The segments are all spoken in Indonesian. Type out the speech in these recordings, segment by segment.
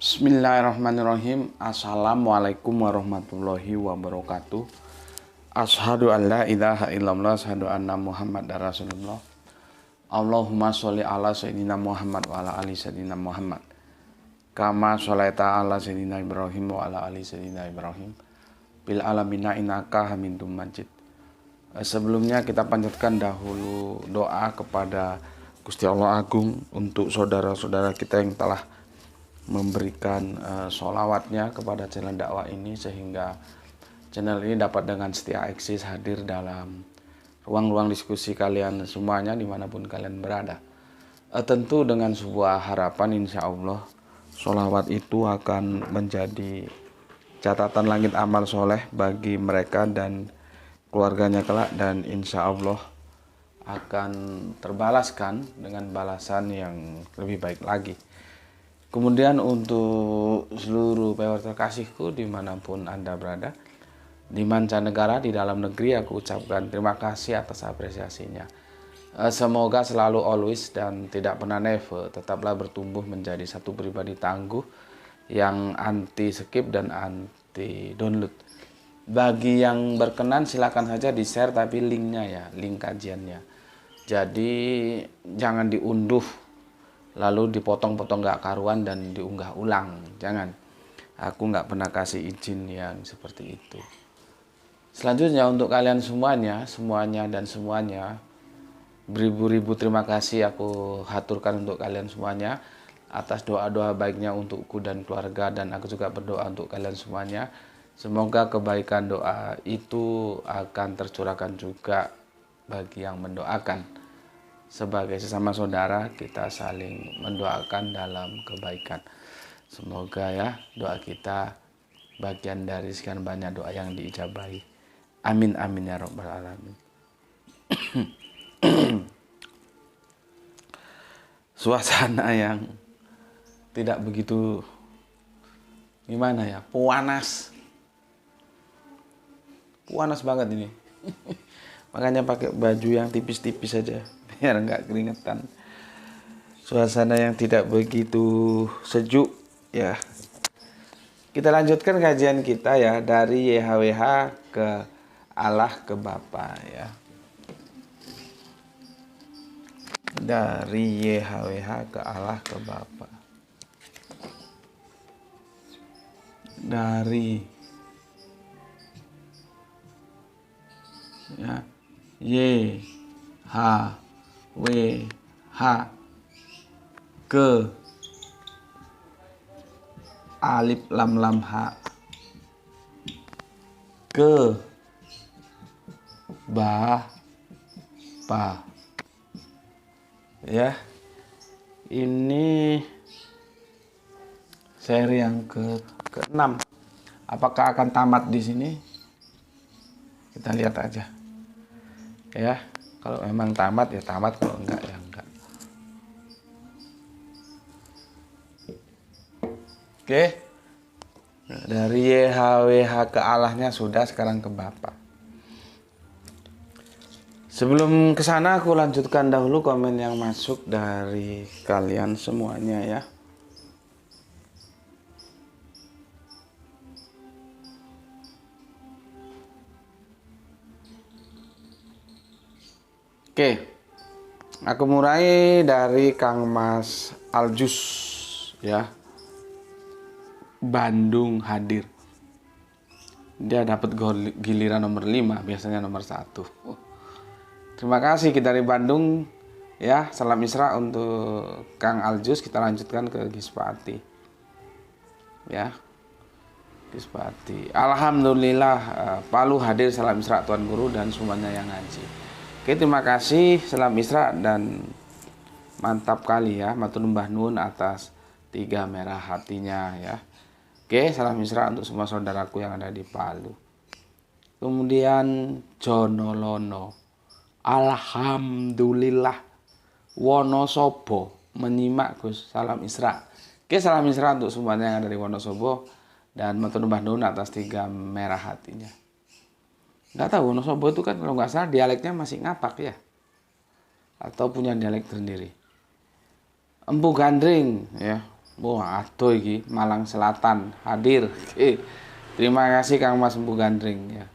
Bismillahirrahmanirrahim. Assalamualaikum warahmatullahi wabarakatuh. Asyhadu an la ilaha illallah, asyhadu anna Muhammadar Rasulullah. Allahumma sholli ala sayyidina Muhammad wa ala ali sayyidina Muhammad. Kama sholaita ala sayyidina Ibrahim wa ala ali sayyidina Ibrahim. Bil alamina innaka Hamidum Majid. Sebelumnya kita panjatkan dahulu doa kepada Gusti Allah Agung untuk saudara-saudara kita yang telah memberikan sholawatnya kepada channel dakwah ini, sehingga channel ini dapat dengan setia eksis hadir dalam ruang-ruang diskusi kalian semuanya dimanapun kalian berada. Tentu dengan sebuah harapan, insya Allah sholawat itu akan menjadi catatan langit amal soleh bagi mereka dan keluarganya kelak, dan insya Allah akan terbalaskan dengan balasan yang lebih baik lagi. Kemudian untuk seluruh viewer terkasihku dimanapun Anda berada, di mancanegara, di dalam negeri, aku ucapkan terima kasih atas apresiasinya. Semoga selalu always dan tidak pernah never tetaplah bertumbuh menjadi satu pribadi tangguh yang anti skip dan anti download. Bagi yang berkenan silakan saja di share, tapi linknya ya, link kajiannya. Jadi jangan diunduh lalu dipotong-potong gak karuan dan diunggah ulang, jangan. Aku nggak pernah kasih izin yang seperti itu. Selanjutnya untuk kalian semuanya beribu-ribu terima kasih aku haturkan untuk kalian semuanya atas doa-doa baiknya untukku dan keluarga, dan aku juga berdoa untuk kalian semuanya. Semoga kebaikan doa itu akan tercurahkan juga bagi yang mendoakan. Sebagai sesama saudara, kita saling mendoakan dalam kebaikan. Semoga ya doa kita bagian dari sekian banyak doa yang diijabahi. Amin amin ya rabbal alamin. Suasana yang tidak begitu gimana ya, panas banget ini. Makanya pakai baju yang tipis-tipis saja biar nggak keringetan. Suasana yang tidak begitu sejuk ya. Kita lanjutkan kajian kita ya, dari YHWH ke Allah ke Bapa ya. Dari YHWH ke Allah ke Bapa. Dari ya, Y H W H ke alif lam lam H ke ba pa ya. Ini seri yang ke-6. Apakah akan tamat di sini? Kita lihat aja ya. Kalau memang tamat ya tamat, kalau enggak ya enggak. Oke. Dari YHWH ke Allahnya sudah, sekarang ke Bapa. Sebelum ke sana aku lanjutkan dahulu komen yang masuk dari kalian semuanya ya. Oke, aku mulai dari Kang Mas Aljus ya, Bandung hadir. Dia dapat giliran nomor 5, biasanya nomor 1. Terima kasih kita dari Bandung ya. Salam Isra untuk Kang Aljus. Kita lanjutkan ke Gispati ya. Gispati, alhamdulillah Palu hadir. Salam Isra Tuan Guru dan semuanya yang ngaji. Oke, terima kasih, salam Isra dan mantap kali ya, matur numbah nuwun atas 3 merah hatinya ya. Oke, salam Isra untuk semua saudaraku yang ada di Palu. Kemudian Jonolono, alhamdulillah Wonosobo menyimak Gus, salam Isra. Oke, salam Isra untuk semuanya yang ada di Wonosobo dan matur numbah nuwun atas 3 merah hatinya. Nggak tahu, Wonosobo itu kan kalau nggak salah dialeknya masih ngapak ya, atau punya dialek tersendiri. Empu Gandring ya, Wah, aduh iki Malang Selatan hadir. Terima kasih Kang Mas Empu Gandring ya.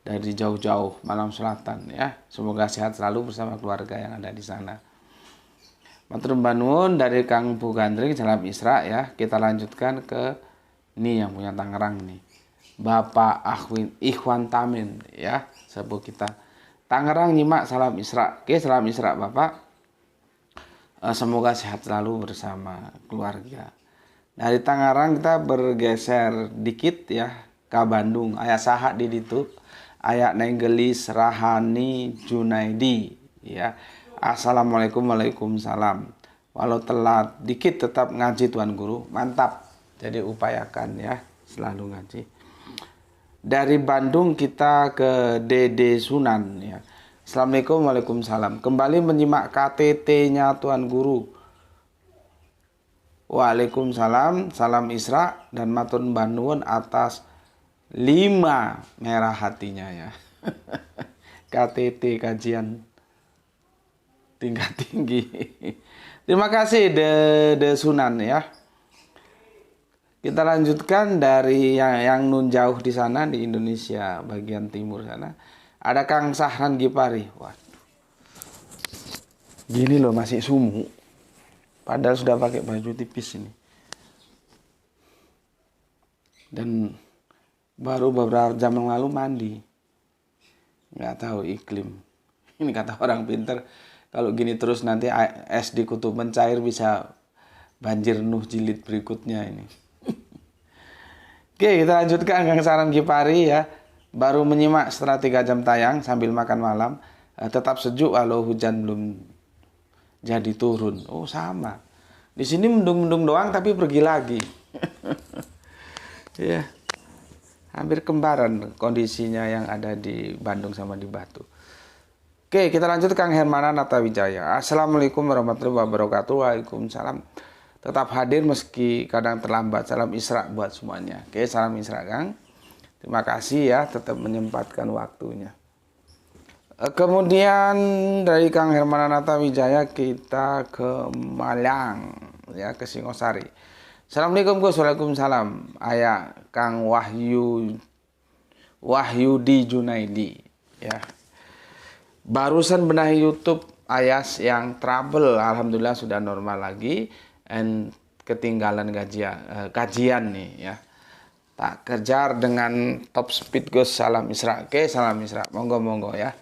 Dari jauh-jauh Malang Selatan ya. Semoga sehat selalu bersama keluarga yang ada di sana. Matur nuwun dari Kang Empu Gandring, salam Isra ya. Kita lanjutkan ke ini yang punya Tangerang nih. Bapak Ikhwan Tamin ya, sepuh kita. Tangerang nyimak salam Isra. Oke, salam Isra Bapak. Semoga sehat selalu bersama keluarga. Dari Tangerang kita bergeser dikit ya ke Bandung. Aya saha di ditu? Aya Nenggelis Rahani Junaidi ya. Assalamualaikum, waalaikumsalam. Walau telat dikit tetap ngaji Tuan Guru. Mantap. Jadi upayakan ya selalu ngaji. Dari Bandung kita ke Dede Sunan ya. Assalamualaikum, waalaikumsalam. Kembali menyimak KTT-nya Tuan Guru. Waalaikumsalam, salam Isra dan matur nuwun atas 5 merah hatinya ya. KTT kajian tingkat tinggi. Terima kasih De Sunan ya. Kita lanjutkan dari yang nun jauh di sana di Indonesia bagian timur sana. Ada Kang Sahran Gipari. Waduh. Gini loh masih sumu. Padahal sudah pakai baju tipis ini. Dan baru beberapa jam yang lalu mandi. Nggak tahu iklim. Ini kata orang pinter. Kalau gini terus nanti es di kutub mencair bisa banjir Nuh jilid berikutnya ini. Oke, kita lanjutkan Kang Sahran Gipari ya. Baru menyimak setelah 3 jam tayang sambil makan malam. Tetap sejuk walau hujan belum jadi turun. Oh sama. Di sini mendung-mendung doang tapi pergi lagi. Ya. Hampir kembaran kondisinya yang ada di Bandung sama di Batu. Oke, kita lanjut Kang Hermana Natawijaya. Assalamualaikum warahmatullahi wabarakatuh. Waalaikumsalam. Tetap hadir meski kadang terlambat. Salam Isra buat semuanya. Oke, salam Isra Kang. Terima kasih ya tetap menyempatkan waktunya. Kemudian dari Kang Hermana Natawijaya kita ke Malang ya, ke Singosari. Assalamualaikum Gus. Waalaikumsalam. Aya Kang Wahyudi Junaidi ya. Barusan benahi YouTube Ayas yang trouble, alhamdulillah sudah normal lagi. And ketinggalan kajian nih ya. Tak kejar dengan top speed Gus. Salam Isra. Oke, salam Isra. Monggo ya.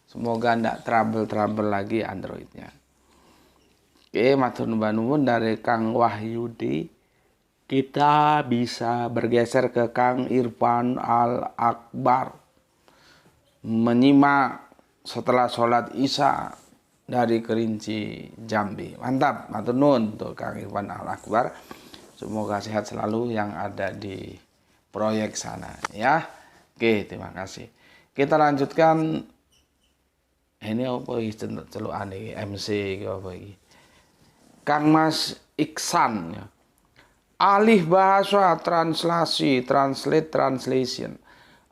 Semoga ndak trouble lagi Androidnya. Oke, matur nuwun dari Kang Wahyudi. Kita bisa bergeser ke Kang Irfan Al Akbar. Menyimak setelah sholat Isya dari Kerinci Jambi. Mantap, matur nuwun untuk Kang Irfan Al Akbar. Semoga sehat selalu yang ada di proyek sana ya. Oke, terima kasih. Kita lanjutkan. Ini apa iki celukan iki MC iki apa iki? Kang Mas Iksan ya. Alih bahasa translasi, translation.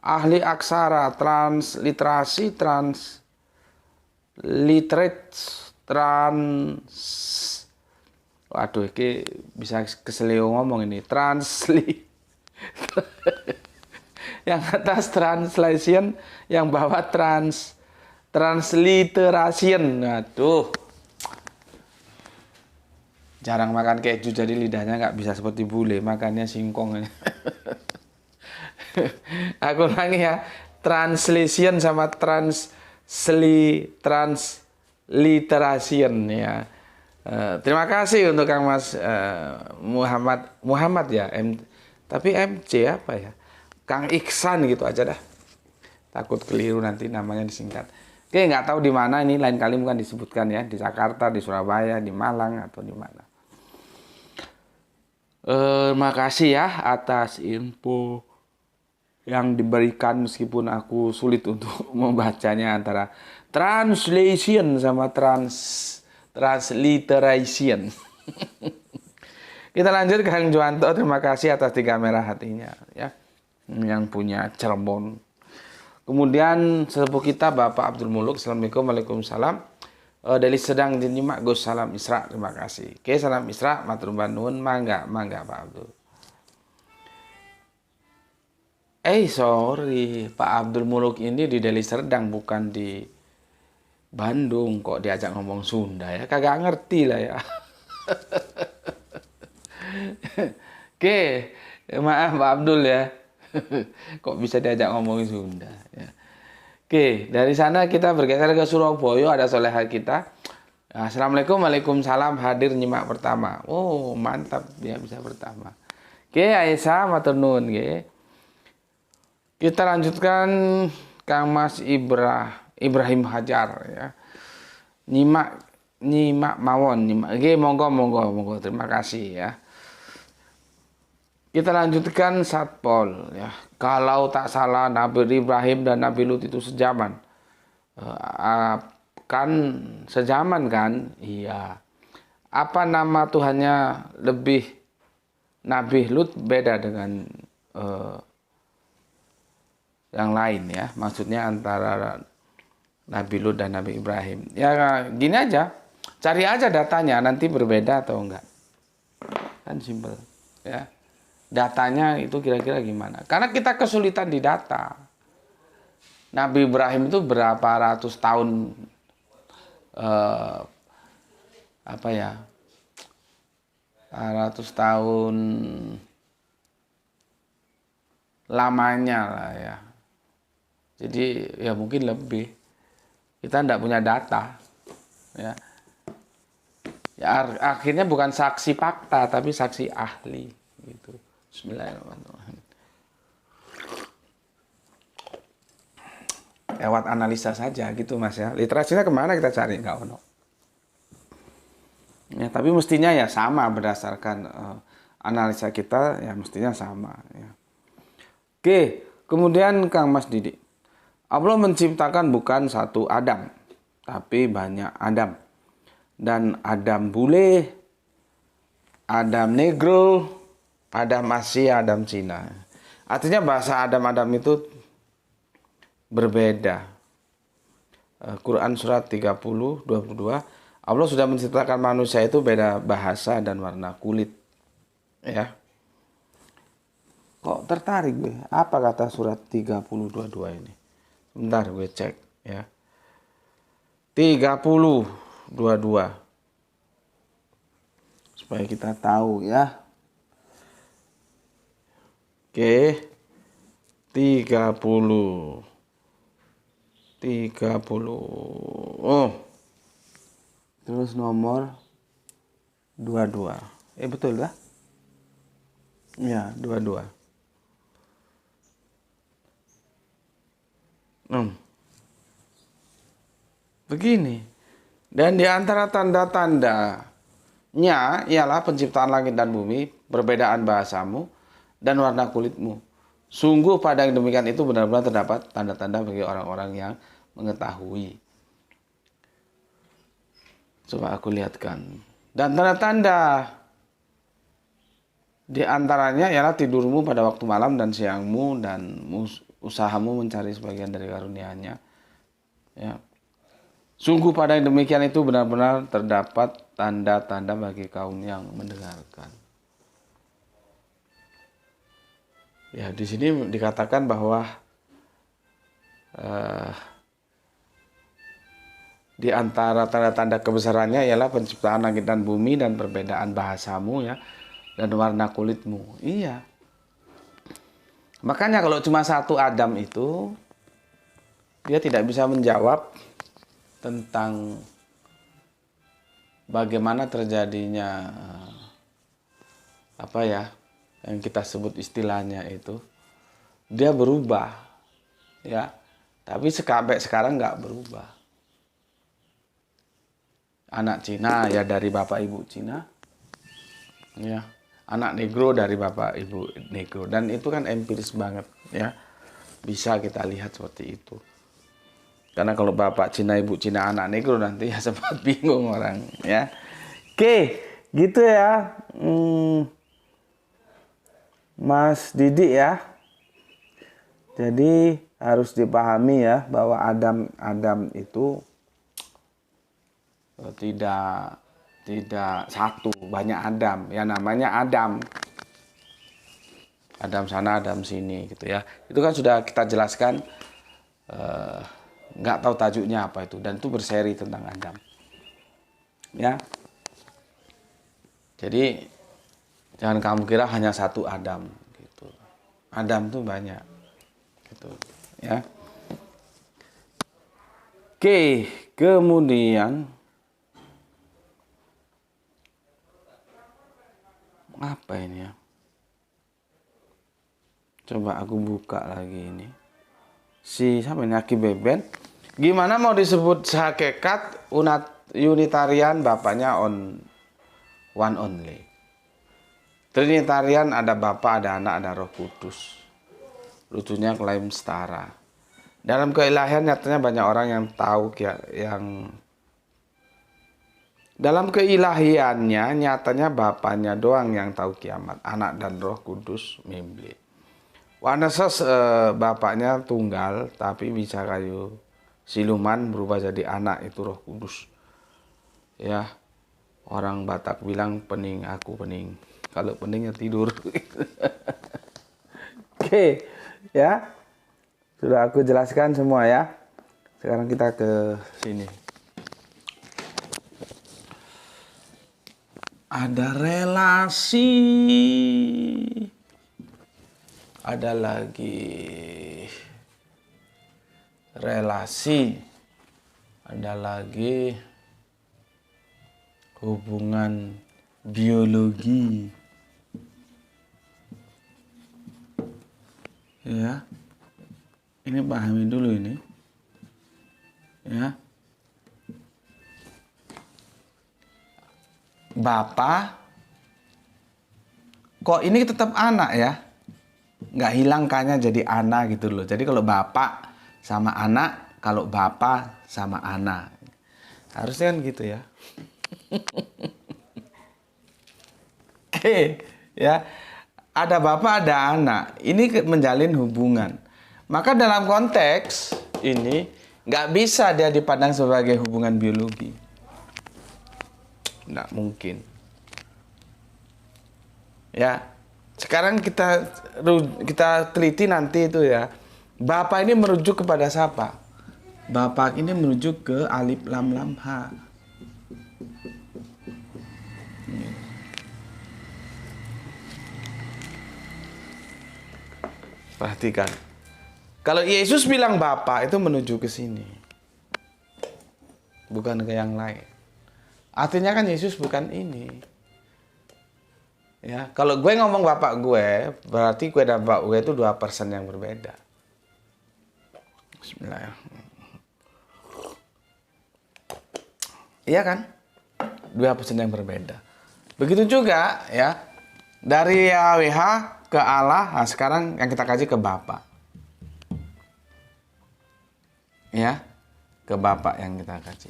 Ahli aksara, transliterasi, waduh ini bisa keselio ngomong ini. Yang atas translation, yang bawah transliteration. Aduh. Jarang makan keju jadi lidahnya nggak bisa seperti bule, makannya singkong. Aku ulangi ya. Translation sama transliteration ya. Terima kasih untuk Kang Mas Muhammad ya. Tapi MC apa ya? Kang Iksan gitu aja dah. Takut keliru nanti namanya disingkat. Oke, nggak tahu di mana ini, lain kali mungkin disebutkan ya, di Jakarta, di Surabaya, di Malang atau di mana. Makasih ya atas info yang diberikan meskipun aku sulit untuk membacanya antara translation sama transliteration. Kita lanjut Kang Juwanto, terima kasih atas 3 merah hatinya ya. Yang punya Cirebon. Kemudian sepupu kita Bapak Abdul Muluk, Assalamualaikum, waalaikumsalam. Dari sedang dinyimak Gus salam Isra, terima kasih. Oke, salam Isra, matur nuwun, mangga Pak Abdul. Sorry, Pak Abdul Muluk ini di Deli Serdang bukan di Bandung, kok diajak ngomong Sunda ya, kagak ngerti lah ya. Oke, maaf Pak Abdul ya. Kok bisa diajak ngomong Sunda ya. Oke, dari sana kita bergeser ke Surabaya, ada soleha kita. Assalamualaikum, waalaikumsalam, hadir nyimak pertama. Oh, mantap, dia bisa pertama. Oke, Aisyah, matur nuwun nggih. Kita lanjutkan Kang Mas Ibrahim Hajar ya. Nyimak mawon, nyimak. Oke, monggo. Terima kasih ya. Kita lanjutkan Satpol ya. Kalau tak salah Nabi Ibrahim dan Nabi Lut itu sejaman. Kan sejaman kan? Iya. Apa nama Tuhannya lebih Nabi Lut beda dengan yang lain ya? Maksudnya antara Nabi Lut dan Nabi Ibrahim. Ya gini aja. Cari aja datanya nanti berbeda atau enggak. Kan simpel ya. Datanya itu kira-kira gimana? Karena kita kesulitan di data. Nabi Ibrahim itu berapa ratus tahun ratus tahun lamanya lah ya. Jadi ya mungkin lebih. Kita tidak punya data. Ya. Akhirnya bukan saksi fakta tapi saksi ahli gitu. Bismillahirrahmanirrahim. Lewat analisa saja gitu Mas ya. Literasinya kemana kita cari? Nggak ono. Ya, tapi mestinya ya sama berdasarkan analisa kita ya mestinya sama ya. Oke, kemudian Kang Mas Didi. Allah menciptakan bukan satu Adam, tapi banyak Adam. Dan Adam bule, Adam negro, Adam Asia, Adam Cina. Artinya bahasa Adam itu berbeda. Quran surat 30, 22. Allah sudah menciptakan manusia itu beda bahasa dan warna kulit. Ya. Kok tertarik gue? Apa kata surat 30, 22 ini? Bentar gue cek ya. 30, 22. Supaya kita tahu ya. Oke. 30. Oh. Terus nomor 22. Betul lah? Ya, 22. Begini. Dan di antara tanda-tandanya ialah penciptaan langit dan bumi, perbedaan bahasamu, dan warna kulitmu. Sungguh pada yang demikian itu benar-benar terdapat tanda-tanda bagi orang-orang yang mengetahui. Coba aku lihatkan. Dan tanda-tanda di antaranya ialah tidurmu pada waktu malam dan siangmu dan usahamu mencari sebagian dari karunia-Nya. Ya. Sungguh pada yang demikian itu benar-benar terdapat tanda-tanda bagi kaum yang mendengarkan. Ya, di sini dikatakan bahwa di antara tanda-tanda kebesarannya ialah penciptaan langit dan bumi dan perbedaan bahasamu ya dan warna kulitmu. Iya. Makanya kalau cuma satu Adam itu dia tidak bisa menjawab tentang bagaimana terjadinya yang kita sebut istilahnya itu dia berubah ya, tapi sampai sekarang nggak berubah. Anak Cina ya dari bapak ibu Cina ya, anak negro dari bapak ibu negro, dan itu kan empiris banget ya, bisa kita lihat seperti itu. Karena kalau bapak Cina ibu Cina anak negro nanti ya sempat bingung orang ya. Oke, gitu ya. Mas Didi ya. Jadi harus dipahami ya bahwa Adam itu tidak satu, banyak Adam. Ya namanya Adam. Adam sana, Adam sini gitu ya. Itu kan sudah kita jelaskan, nggak tahu tajuknya apa itu, dan itu berseri tentang Adam. Ya. Jadi jangan kamu kira hanya satu Adam gitu. Adam tuh banyak gitu ya. Oke, kemudian apa ini ya? Coba aku buka lagi ini. Siapa ini? Aki Beben. Gimana mau disebut hakikat Unitarian bapaknya one only. Trinitarian ada Bapa, ada Anak, ada Roh Kudus. Lucunya klaim setara. Dalam keilahian nyatanya banyak orang yang tahu dalam keilahiannya nyatanya Bapaknya doang yang tahu kiamat. Anak dan Roh Kudus mimpi. Waneses Bapaknya tunggal tapi bisa kayu siluman berubah jadi anak, itu Roh Kudus. Ya. Orang Batak bilang pening, aku pening. Kalau peningnya tidur. Oke, ya. Sudah aku jelaskan semua ya. Sekarang kita ke sini. Ada relasi. Ada lagi relasi. Ada lagi hubungan biologi. Ya. Ini pahami dulu ini. Ya. Bapak kok ini tetap anak ya? Nggak hilang kanya jadi anak gitu loh. Jadi kalau bapak sama anak, kalau bapak sama anak. Harusnya kan gitu ya. Oke, ya. Ada bapak, ada anak. Ini menjalin hubungan. Maka dalam konteks ini nggak bisa dia dipandang sebagai hubungan biologi. Nggak mungkin. Ya, sekarang kita teliti nanti itu ya. Bapak ini merujuk kepada siapa? Bapak ini merujuk ke alif lam lam ha. Perhatikan. Kalau Yesus bilang Bapa itu menuju ke sini. Bukan ke yang lain. Artinya kan Yesus bukan ini. Ya, kalau gue ngomong Bapak gue, berarti gue dan Bapak gue itu dua person yang berbeda. Bismillahirrahmanirrahim. Iya kan? Dua person yang berbeda. Begitu juga ya. Dari YHWH ke Allah, nah sekarang yang kita kaji ke Bapa. Ya, ke Bapa yang kita kaji.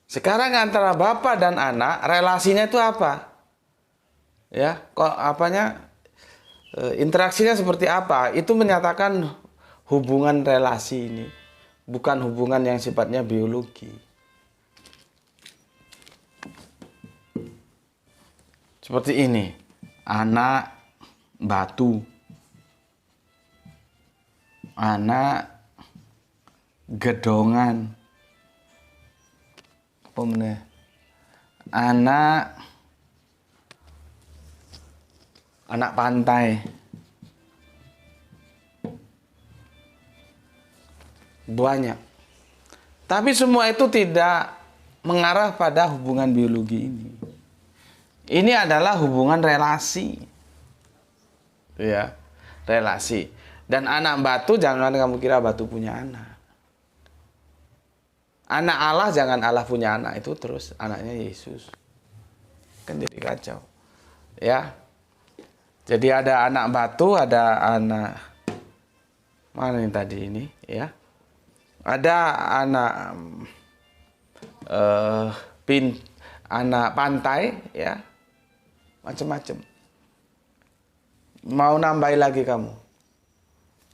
Sekarang antara Bapa dan anak, relasinya itu apa? Ya, kok interaksinya seperti apa? Itu menyatakan hubungan relasi ini, bukan hubungan yang sifatnya biologi. Seperti ini, anak batu, anak gedongan, apa meneh? Anak pantai. Banyak. Tapi semua itu tidak mengarah pada hubungan biologi ini. Ini adalah hubungan relasi. Ya, relasi. Dan anak batu, jangan kamu kira batu punya anak. Anak Allah, jangan Allah punya anak. Itu terus anaknya Yesus. Kan jadi kacau. Ya. Jadi ada anak batu, ada anak, mana yang tadi ini ya. Ada anak anak pantai ya. Macam-macam. Mau nambahin lagi kamu.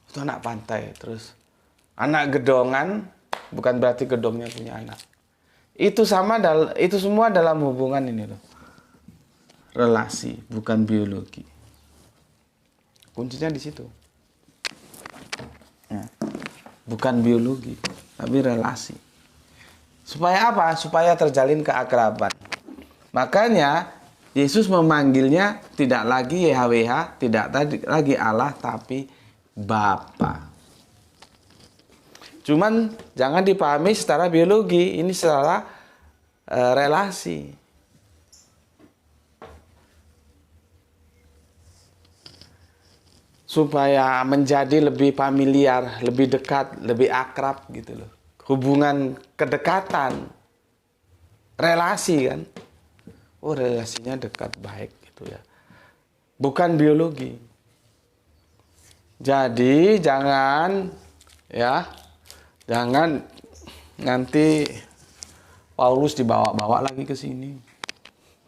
Itu anak pantai, terus anak gedongan, bukan berarti gedongnya punya anak. Itu itu semua dalam hubungan ini loh. Relasi, bukan biologi. Kuncinya di situ. Ya. Bukan biologi, tapi relasi. Supaya apa? Supaya terjalin keakraban. Makanya Yesus memanggilnya tidak lagi YHWH, tidak lagi Allah, tapi Bapa. Cuman jangan dipahami secara biologi, ini secara relasi. Supaya menjadi lebih familiar, lebih dekat, lebih akrab gitu loh. Hubungan kedekatan, relasi kan. Oh, relasinya dekat, baik gitu ya. Bukan biologi. Jadi jangan nanti Paulus dibawa-bawa lagi ke sini.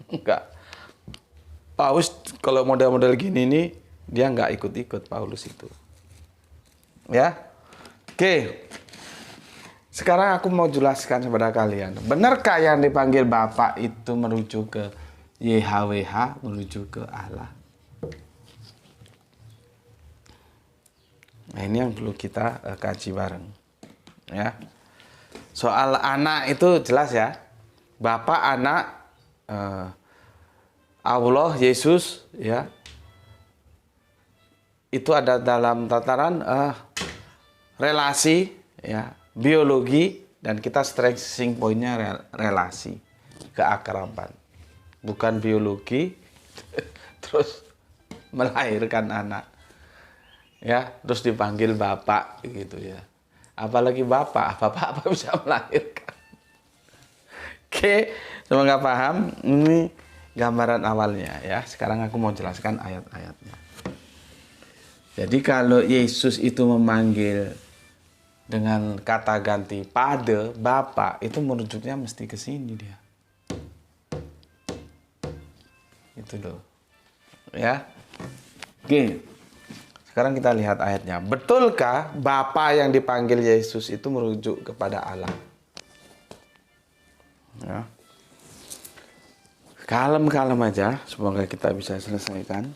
Enggak. Paulus kalau model-model gini nih dia nggak ikut-ikut Paulus itu. Ya. Oke. Sekarang aku mau jelaskan kepada kalian. Benarkah yang dipanggil Bapa itu merujuk ke YHWH, merujuk ke Allah? Nah, ini yang perlu kita kaji bareng. Ya. Soal anak itu jelas ya. Bapa, anak, Allah, Yesus, ya. Itu ada dalam tataran relasi, ya, biologi, dan kita stressing pointnya relasi, keakraban. Bukan biologi, terus melahirkan anak, ya, terus dipanggil bapak gitu ya. Apalagi bapak apa bisa melahirkan. Oke, semoga paham. Ini gambaran awalnya ya. Sekarang aku mau jelaskan ayat-ayatnya. Jadi kalau Yesus itu memanggil dengan kata ganti pada Bapa, itu merujuknya mesti ke sini dia. Itu loh. Ya. Oke. Sekarang kita lihat ayatnya. Betulkah Bapa yang dipanggil Yesus itu merujuk kepada Allah? Ya. Kalem-kalem aja, semoga kita bisa selesaikan.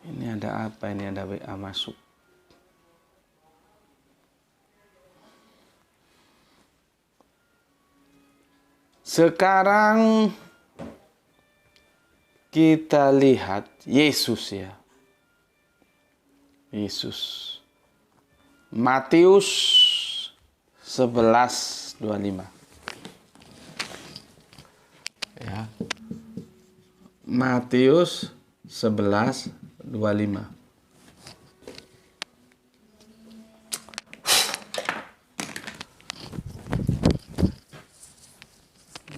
Ini ada apa? Ini ada WA masuk. Sekarang kita lihat Yesus ya. Yesus. Matius 11:25. Ya. Matius 11:25.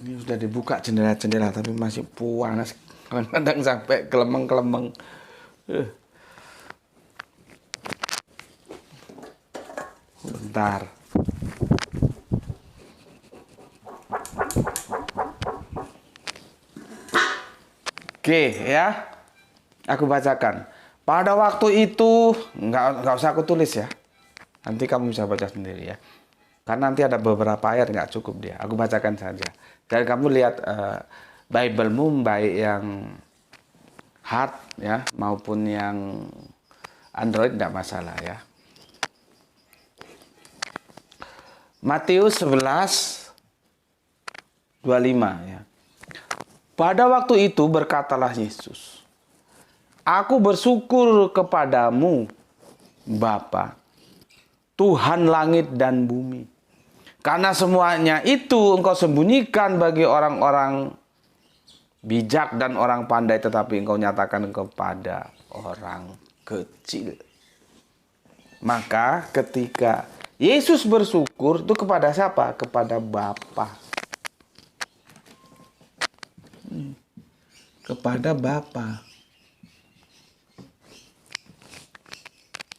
Ini sudah dibuka jendela-jendela tapi masih panas. Kadang-kadang sampai kelemeng-kelemeng. Bentar. Oke ya. Aku bacakan. Pada waktu itu, nggak usah aku tulis ya. Nanti kamu bisa baca sendiri ya. Karena nanti ada beberapa ayat nggak cukup dia. Aku bacakan saja. Dan kamu lihat Bible-mu baik yang hard ya maupun yang Android nggak masalah ya. Matius 11:25 ya. Pada waktu itu berkatalah Yesus, Aku bersyukur kepadamu, Bapa, Tuhan langit dan bumi. Karena semuanya itu engkau sembunyikan bagi orang-orang bijak dan orang pandai, tetapi engkau nyatakan kepada orang kecil. Maka ketika Yesus bersyukur itu kepada siapa? Kepada Bapa. Kepada Bapa.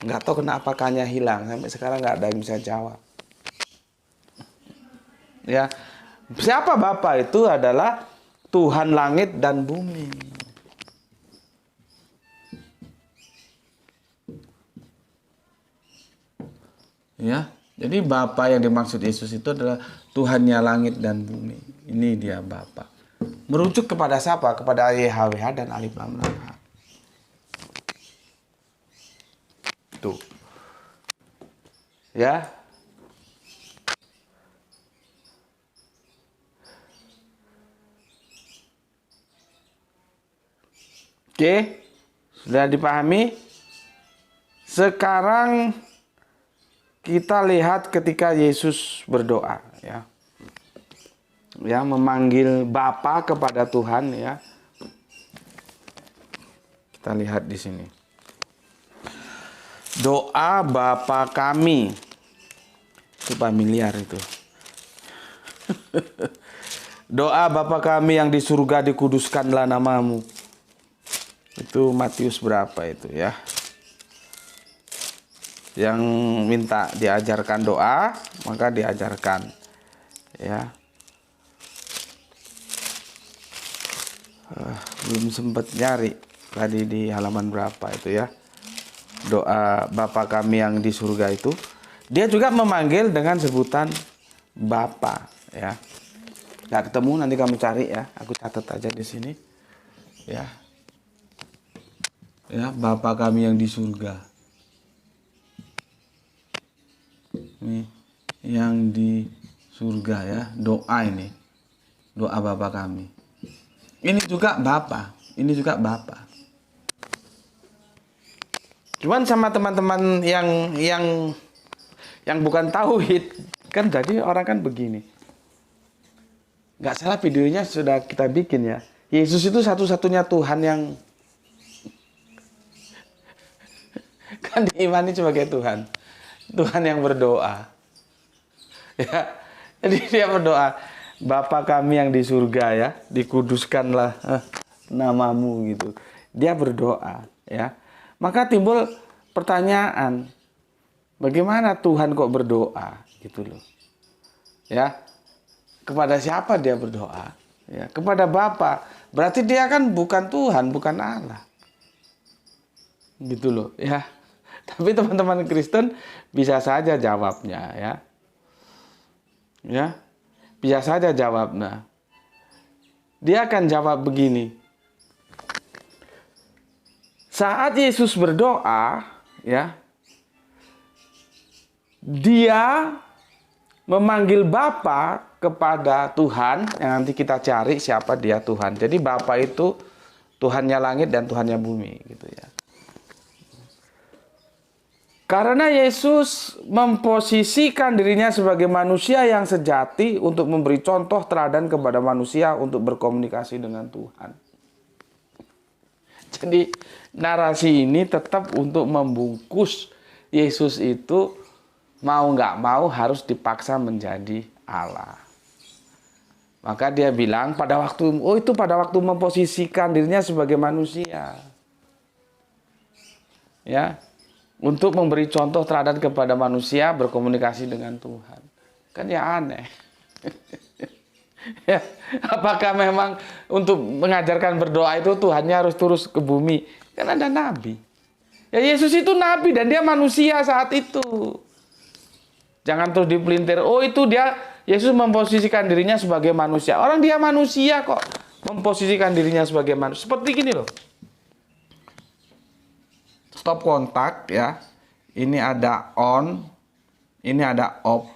Nggak tahu kenapa kanya hilang. Sampai sekarang nggak ada yang bisa jawab. Ya, siapa Bapa itu adalah Tuhan langit dan bumi. Ya, Jadi Bapa yang dimaksud Yesus itu adalah Tuhannya langit dan bumi. Ini dia Bapa. Merujuk kepada siapa? Kepada YHWH dan Alif Lam Ra. Tuh. Ya. Oke. Sudah dipahami? Sekarang kita lihat ketika Yesus berdoa, ya. Ya, memanggil Bapa kepada Tuhan, ya. Kita lihat di sini. Doa Bapa kami. Itu familiar itu. Doa Bapa kami yang di surga, dikuduskanlah namamu. Itu Matius berapa itu, ya? Yang minta diajarkan doa, maka diajarkan, ya. Belum sempat nyari tadi di halaman berapa itu, ya. Doa Bapa kami yang di surga itu, dia juga memanggil dengan sebutan Bapa, ya. Nggak ketemu, nanti kamu cari, ya. Aku catat aja di sini, ya. Ya, Bapa kami yang di surga. Ini yang di surga, ya, doa ini, doa Bapa kami. Ini juga Bapa, ini juga Bapa. Cuman sama teman-teman yang bukan tauhid kan, jadi orang kan begini. Nggak salah videonya sudah kita bikin, ya. Yesus itu satu-satunya Tuhan yang kan diimani sebagai Tuhan. Tuhan yang berdoa, ya. Jadi dia berdoa, Bapa kami yang di surga, ya, dikuduskanlah namamu, gitu. Dia berdoa, ya. Maka timbul pertanyaan, bagaimana Tuhan kok berdoa, gitu loh, ya. Kepada siapa dia berdoa? Ya, kepada Bapa. Berarti dia kan bukan Tuhan, bukan Allah, gitu loh, ya. Tapi teman-teman Kristen bisa saja jawabnya, ya. Ya. Bisa saja jawabnya. Dia akan jawab begini. Saat Yesus berdoa, ya, dia memanggil Bapa kepada Tuhan, yang nanti kita cari siapa dia Tuhan. Jadi Bapa itu Tuhannya langit dan Tuhannya bumi, gitu, ya. Karena Yesus memposisikan dirinya sebagai manusia yang sejati untuk memberi contoh teladan kepada manusia untuk berkomunikasi dengan Tuhan. Jadi narasi ini tetap untuk membungkus Yesus itu mau nggak mau harus dipaksa menjadi Allah. Maka dia bilang pada waktu memposisikan dirinya sebagai manusia, ya. Untuk memberi contoh teladan kepada manusia berkomunikasi dengan Tuhan. Kan ya aneh. Ya, apakah memang untuk mengajarkan berdoa itu Tuhannya harus turun ke bumi? Kan ada nabi. Ya Yesus itu nabi dan dia manusia saat itu. Jangan terus dipelintir, oh itu dia, Yesus memposisikan dirinya sebagai manusia. Orang dia manusia kok memposisikan dirinya sebagai manusia. Seperti gini loh. Stop kontak, ya. Ini ada on, ini ada off.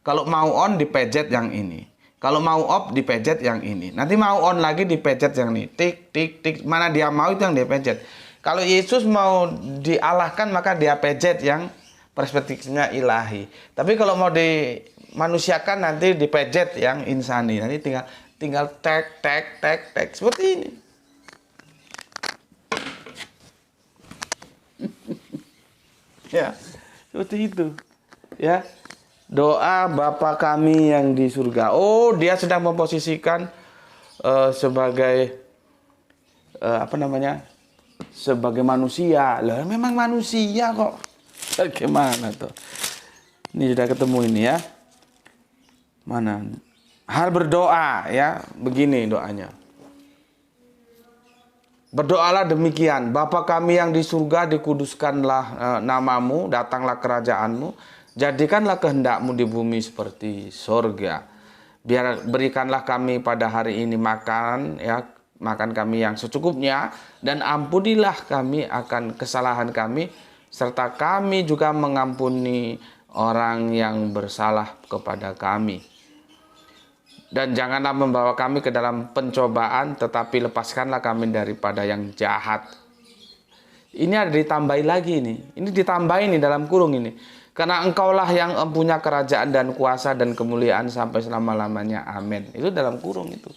Kalau mau on dipencet yang ini. Kalau mau off dipencet yang ini. Nanti mau on lagi dipencet yang ini. Tik tik tik. Mana dia mau itu yang dia pencet. Kalau Yesus mau dialahkan maka dia pencet yang perspektifnya ilahi. Tapi kalau mau dimanusiakan nanti dipencet yang insani. Nanti tinggal tek tek tek tek seperti ini. Ya, seperti itu. Ya. Doa Bapa kami yang di surga. Oh, dia sedang memposisikan sebagai sebagai manusia. Lah memang manusia kok. Bagaimana tuh? Ini sudah ketemu ini, ya. Mana? Hal berdoa, ya. Begini doanya. Berdoalah demikian, Bapa kami yang di surga, dikuduskanlah namamu, datanglah kerajaanmu, Jadikanlah kehendakmu di bumi seperti sorga. Berikanlah kami pada hari ini makan, ya, makan kami yang secukupnya, dan ampunilah kami akan kesalahan kami, serta kami juga mengampuni orang yang bersalah kepada kami. Dan janganlah membawa kami ke dalam pencobaan, tetapi lepaskanlah kami daripada yang jahat. Ini ada ditambahi lagi nih. Ini ditambahi nih dalam kurung ini. Karena engkaulah yang mempunyai kerajaan dan kuasa dan kemuliaan sampai selama-lamanya. Amin. Itu dalam kurung itu.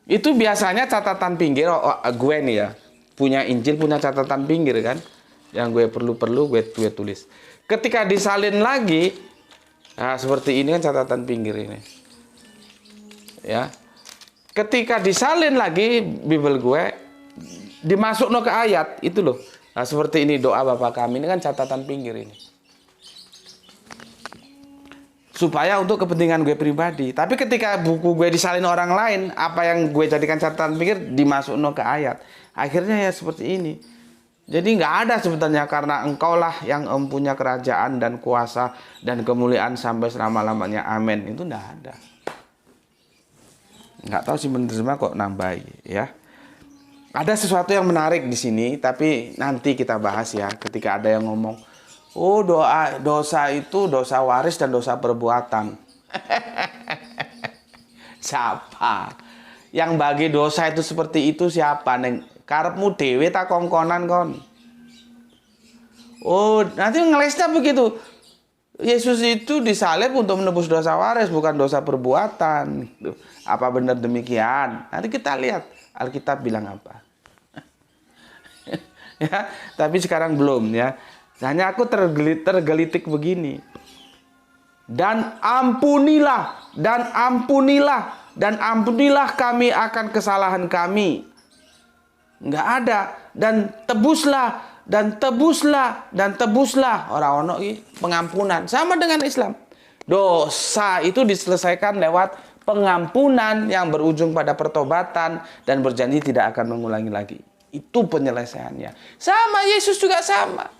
Itu biasanya catatan pinggir, gue nih ya. Punya Injil, punya catatan pinggir kan. Yang gue perlu gue tulis. Ketika disalin lagi, nah seperti ini kan catatan pinggir ini. Ya. Ketika disalin lagi Bible gue, dimasuk ke ayat, itu loh. Nah, seperti ini doa Bapa kami, ini kan catatan pinggir ini. Supaya untuk kepentingan gue pribadi. Tapi ketika buku gue disalin orang lain, apa yang gue jadikan catatan pinggir dimasuk ke ayat. Akhirnya ya seperti ini. Jadi nggak ada sebenarnya, karena engkaulah yang mempunyai kerajaan dan kuasa dan kemuliaan sampai selama-lamanya. Amin. Itu nggak ada. Nggak tahu sih menerjemah kok nambahi ya. Ada sesuatu yang menarik di sini, tapi nanti kita bahas ya. Ketika ada yang ngomong, oh dosa itu dosa waris dan dosa perbuatan. Siapa? Yang bagi dosa itu seperti itu siapa? Neng karepmu dewe tak kongkonan kon. Oh, nanti ngelesnya begitu. Yesus itu disalib untuk menebus dosa waris, bukan dosa perbuatan. Apa benar demikian? Nanti kita lihat Alkitab bilang apa. Ya, tapi sekarang belum ya. Hanya aku tergelitik begini. Dan ampunilah kami akan kesalahan kami. Enggak ada. Dan tebuslah orang-orang pengampunan. Sama dengan Islam. Dosa itu diselesaikan lewat pengampunan yang berujung pada pertobatan dan berjanji tidak akan mengulangi lagi. Itu penyelesaiannya. Sama Yesus juga sama.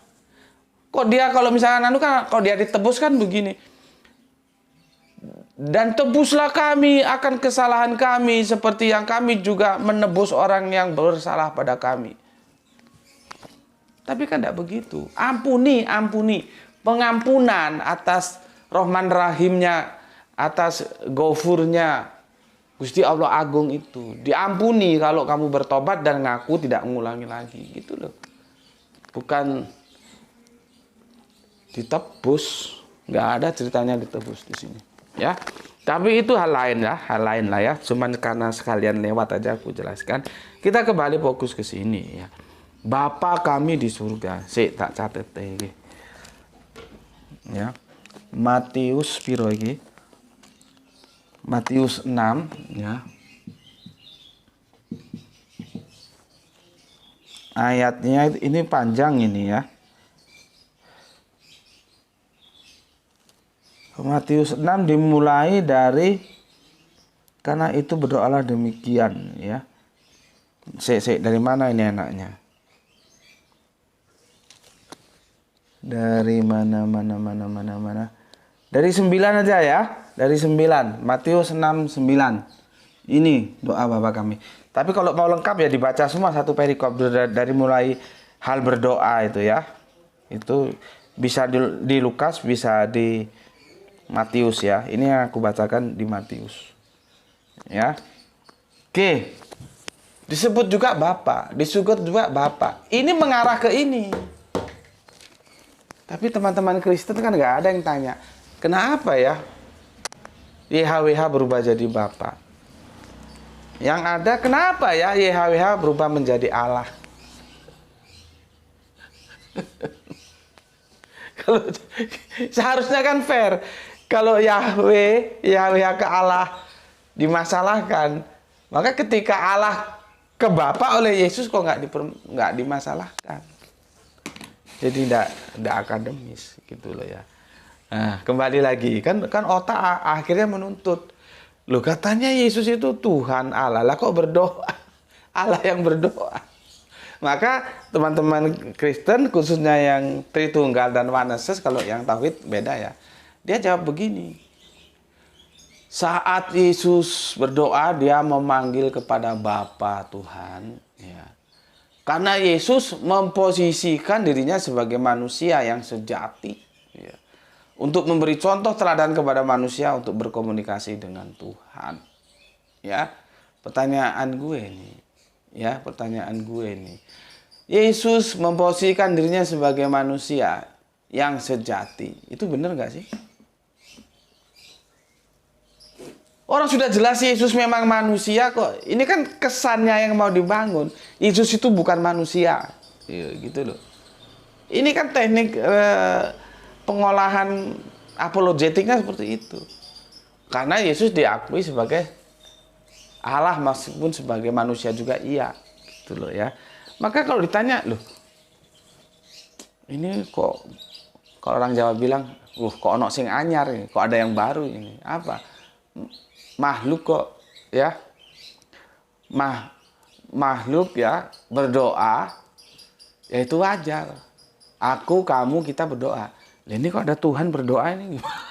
Kok dia kalau misalnya kalau dia ditebus kan begini. Dan tebuslah kami akan kesalahan kami seperti yang kami juga menebus orang yang bersalah pada kami. Tapi kan tidak begitu. Ampuni. Pengampunan atas Rahman Rahimnya, atas Ghafurnya Gusti Allah Agung itu. Diampuni kalau kamu bertobat dan ngaku tidak mengulangi lagi. Gitu loh. Bukan ditebus. Nggak ada ceritanya ditebus di sini. Ya. Tapi itu hal lain lah ya. Cuman karena sekalian lewat aja aku jelaskan. Kita kembali fokus ke sini ya. Bapa kami di surga. Tak catet iki. Ya. Matius piro iki? Matius 6 ya. Ayatnya ini panjang ini ya. Matius 6 dimulai dari karena itu berdoalah demikian ya. Dari mana ini enaknya? Dari mana. Dari 9 aja ya. Dari 9. Matius 6:9. Ini doa Bapa kami. Tapi kalau mau lengkap ya dibaca semua satu perikop dari mulai hal berdoa itu ya. Itu bisa di Lukas, bisa di Matius ya. Ini yang aku bacakan di Matius. Ya. Oke. Disebut juga Bapa, disebut juga Bapa. Ini mengarah ke ini. Tapi teman-teman Kristen kan nggak ada yang tanya, kenapa ya YHWH berubah jadi Bapa? Yang ada, kenapa ya YHWH berubah menjadi Allah? Kalau seharusnya kan fair. Kalau YHWH ke Allah dimasalahkan, maka ketika Allah ke Bapa oleh Yesus kok nggak dimasalahkan? Jadi tidak akademis gitu loh ya. Nah, kembali lagi kan otak akhirnya menuntut. Loh katanya Yesus itu Tuhan Allah. Lah kok berdoa? Allah yang berdoa. Maka teman-teman Kristen khususnya yang Tritunggal dan Oneness, kalau yang Tauhid beda ya. Dia jawab begini. Saat Yesus berdoa, dia memanggil kepada Bapa Tuhan, ya. Karena Yesus memposisikan dirinya sebagai manusia yang sejati, ya, untuk memberi contoh teladan kepada manusia untuk berkomunikasi dengan Tuhan. Ya, pertanyaan gue nih, ya, pertanyaan gue nih. Yesus memposisikan dirinya sebagai manusia yang sejati. Itu benar nggak sih? Orang sudah jelas Yesus memang manusia kok. Ini kan kesannya yang mau dibangun. Yesus itu bukan manusia. Gitu loh. Ini kan teknik pengolahan apologetiknya seperti itu. Karena Yesus diakui sebagai Allah meskipun sebagai manusia juga iya. Gitu loh ya. Maka kalau ditanya, loh, ini kok, kalau orang Jawa bilang, kok ono sing anyar ini, kok ada yang baru ini. Apa? Makhluk kok ya, makhluk ya berdoa, ya itu wajar. Aku, kamu, kita berdoa. Lah ini kok ada Tuhan berdoa ini gimana?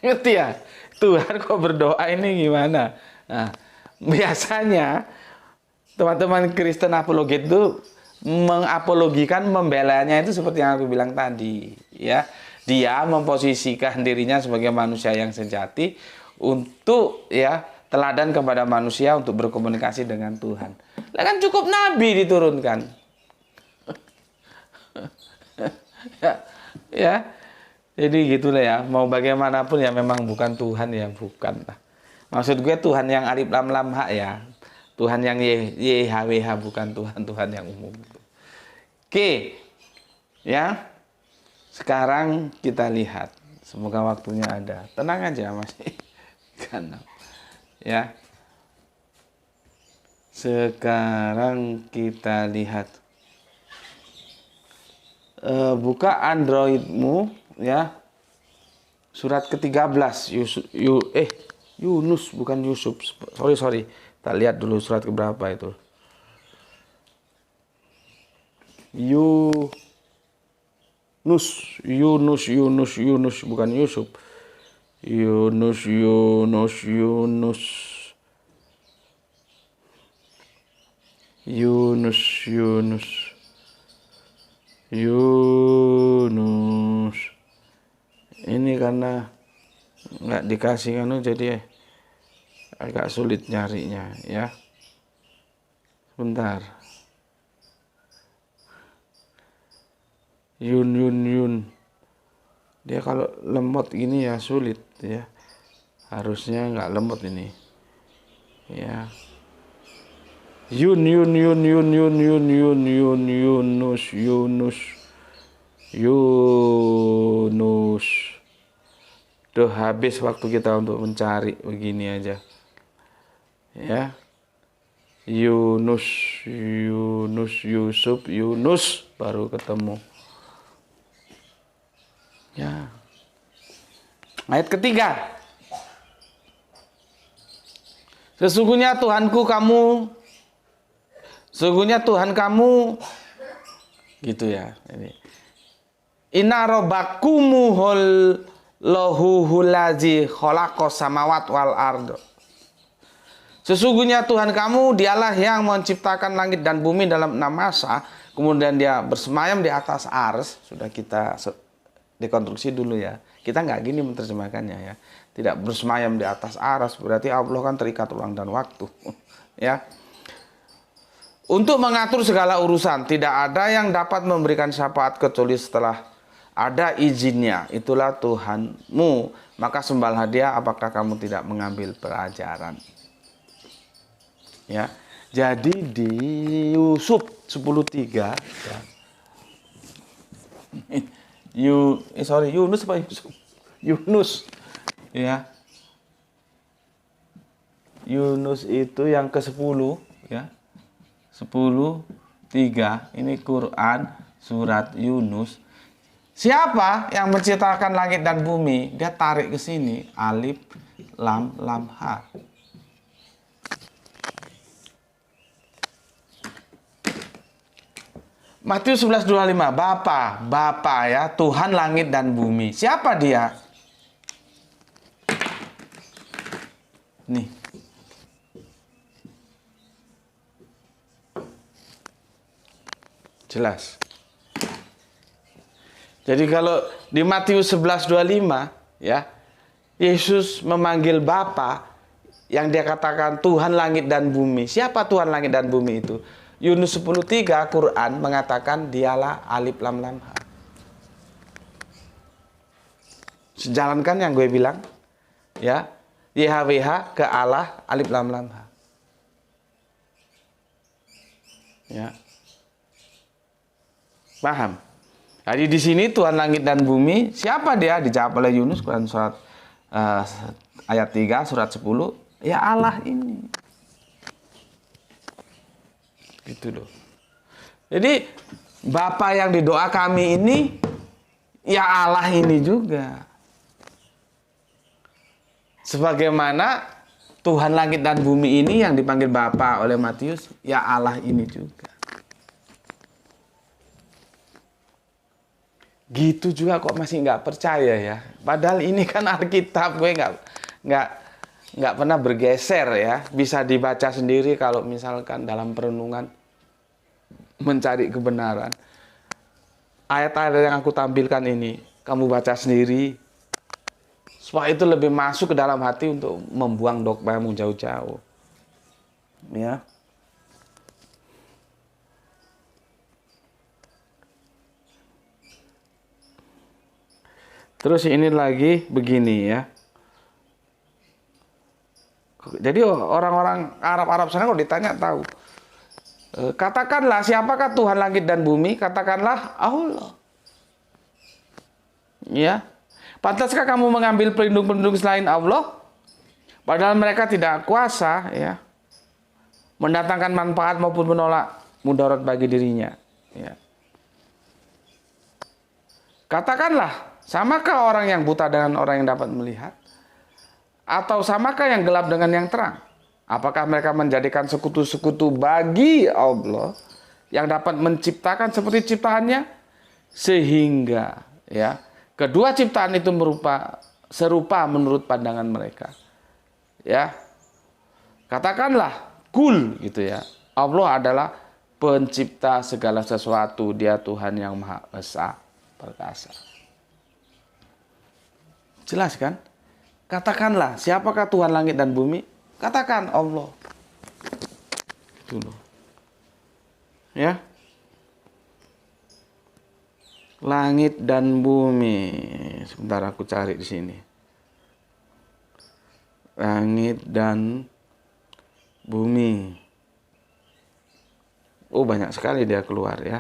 Ngerti ya? Tuhan kok berdoa ini gimana? Nah, biasanya teman-teman Kristen apologet itu mengapologikan, membelanya itu seperti yang aku bilang tadi, ya. Dia memposisikan dirinya sebagai manusia yang sejati untuk ya teladan kepada manusia untuk berkomunikasi dengan Tuhan. Lah kan cukup nabi diturunkan. ya. Jadi gitulah ya, mau bagaimanapun ya memang bukan Tuhan ya, bukan. Maksud gue Tuhan yang alif lam lam ha ya. Tuhan yang YHWH, bukan Tuhan yang umum. Oke. Ya. Sekarang kita lihat, semoga waktunya ada. Tenang aja masih kan. Ya. Sekarang kita lihat. Buka Androidmu ya. Surat ke-13 Yunus bukan Yusuf. Sorry. Kita lihat dulu surat keberapa itu. Yunus bukan Yusuf. Yunus. Ini karena nggak dikasih jadi agak sulit nyarinya ya. Bentar. Yun. Dia kalau lemot gini ya sulit ya. Harusnya nggak lemot ini. Ya. Yunus. Duh, habis waktu kita untuk mencari begini aja. Ya. Yunus, Yusuf, Yunus baru ketemu. Ya. Ayat ketiga. Sesungguhnya Tuhan kamu gitu ya. Ini. Inna robbakumuhul lahuhulazi khalaqas samawat wal ard. Sesungguhnya Tuhan kamu dialah yang menciptakan langit dan bumi dalam 6 masa, kemudian dia bersemayam di atas ars. Sudah kita dekonstruksi dulu ya. Kita nggak gini menerjemahkannya ya. Tidak bersemayam di atas ars berarti Allah kan terikat ruang dan waktu. Ya. Untuk mengatur segala urusan, tidak ada yang dapat memberikan syafaat kecuali setelah ada izinnya. Itulah Tuhanmu, maka sembahlah Dia. Apakah kamu tidak mengambil pelajaran? Ya. Jadi di Yusuf 10:3 ya. Yunus apa Yusuf? Yunus. Ya. Yunus itu yang ke-10 ya. 10:3 ini Quran surat Yunus. Siapa yang menciptakan langit dan bumi? Dia tarik ke sini alif lam ha. Matius 11:25, Bapa ya, Tuhan langit dan bumi. Siapa dia? Nih. Jelas. Jadi kalau di Matius 11:25 ya, Yesus memanggil Bapa yang dia katakan Tuhan langit dan bumi. Siapa Tuhan langit dan bumi itu? Yunus 10:3 Quran mengatakan dialah Alif Lam Lam Ha. Sejalankan yang gue bilang ya, YHWH ke Allah Alif Lam Lam Ha. Ya. Paham? Jadi di sini Tuhan langit dan bumi, siapa dia? Dijawab oleh Yunus Quran surat ayat 3 surat 10, ya Allah ini. Gitu loh. Jadi Bapa yang di doa kami ini ya Allah ini juga. Sebagaimana Tuhan langit dan bumi ini yang dipanggil Bapa oleh Matius, ya Allah ini juga. Gitu juga kok masih nggak percaya ya. Padahal ini kan Alkitab, gue nggak pernah bergeser ya. Bisa dibaca sendiri kalau misalkan dalam perenungan mencari kebenaran. Ayat-ayat yang aku tampilkan ini kamu baca sendiri, supaya itu lebih masuk ke dalam hati untuk membuang dogmamu jauh-jauh. Ya. Terus ini lagi begini ya. Jadi orang-orang Arab sana kalau ditanya tahu. Katakanlah siapakah Tuhan langit dan bumi? Katakanlah Allah. Ya. Pantaskah kamu mengambil pelindung-pelindung selain Allah? Padahal mereka tidak kuasa ya mendatangkan manfaat maupun menolak mudarat bagi dirinya. Ya. Katakanlah, samakah orang yang buta dengan orang yang dapat melihat? Atau samakah yang gelap dengan yang terang? Apakah mereka menjadikan sekutu-sekutu bagi Allah yang dapat menciptakan seperti ciptaannya? Sehingga ya kedua ciptaan itu serupa menurut pandangan mereka. Ya. Katakanlah kul gitu ya. Allah adalah pencipta segala sesuatu, Dia Tuhan yang Maha Esa, perkasa. Jelas kan? Katakanlah, siapakah Tuhan langit dan bumi? Katakan Allah. Itu loh. Ya. Langit dan bumi. Sebentar aku cari di sini. Langit dan bumi. Oh, banyak sekali dia keluar ya.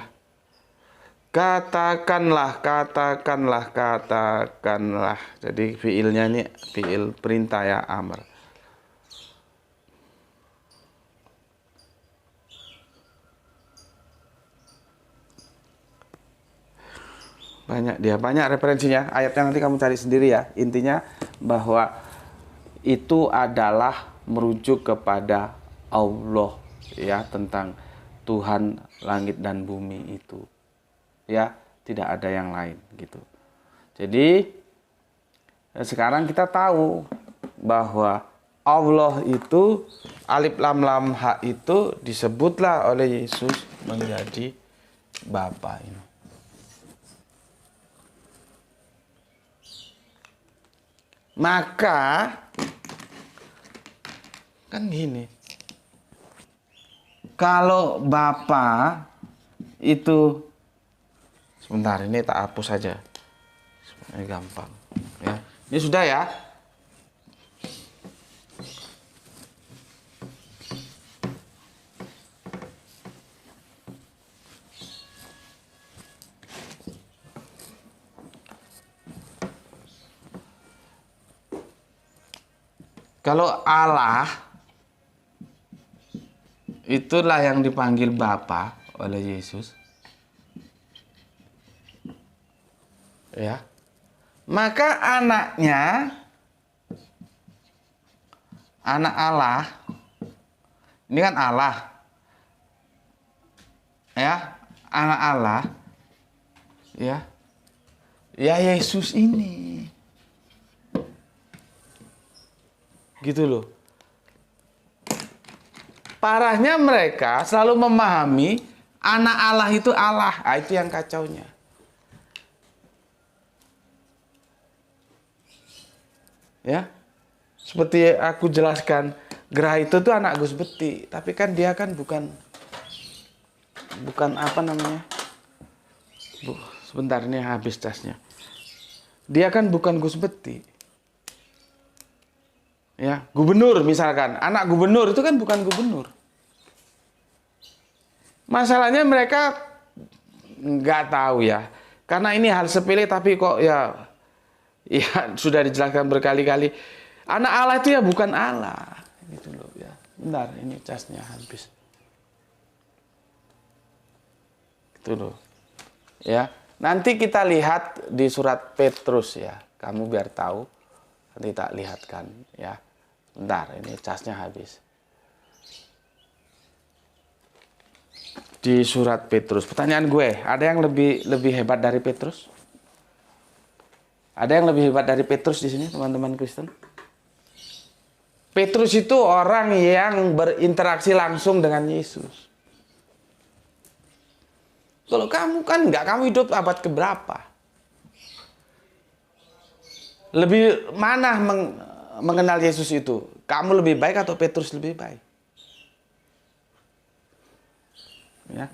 Katakanlah. Jadi fiilnya ini fiil perintah ya, amr. Banyak referensinya. Ayatnya nanti kamu cari sendiri ya. Intinya bahwa itu adalah merujuk kepada Allah ya, tentang Tuhan langit dan bumi itu. Ya, tidak ada yang lain gitu. Jadi sekarang kita tahu bahwa Allah itu Alif Lam Lam Ha itu disebutlah oleh Yesus menjadi Bapa ini. Maka kan gini. Kalau Bapa itu, sebentar ini tak hapus saja. Ini gampang ya. Ini sudah ya. Kalau Allah itulah yang dipanggil Bapa oleh Yesus. Ya. Maka anaknya, anak Allah, ini kan Allah. Ya, anak Allah, ya Yesus ini. Gitu loh. Parahnya mereka selalu memahami anak Allah itu Allah. Nah, itu yang kacaunya. Ya. Seperti aku jelaskan, Gerah itu tuh anak Gus Beti, tapi kan dia kan bukan apa namanya? Sebentar, ini habis tasnya. Dia kan bukan Gus Beti. Ya, gubernur misalkan, anak gubernur itu kan bukan gubernur. Masalahnya mereka nggak tahu ya, karena ini hal sepele tapi kok ya sudah dijelaskan berkali-kali. Anak Allah itu ya bukan Allah, gitu loh ya. Bentar, ini casnya habis. Itu loh, ya. Nanti kita lihat di surat Petrus ya, kamu biar tahu. Nanti tak lihatkan ya. Bentar, ini casnya habis. Di surat Petrus. Pertanyaan gue, ada yang lebih hebat dari Petrus? Ada yang lebih hebat dari Petrus di sini, teman-teman Kristen? Petrus itu orang yang berinteraksi langsung dengan Yesus. Kalau kamu kan enggak, kamu hidup abad keberapa? Lebih mana mengenal Yesus itu? Kamu lebih baik atau Petrus lebih baik? Ya.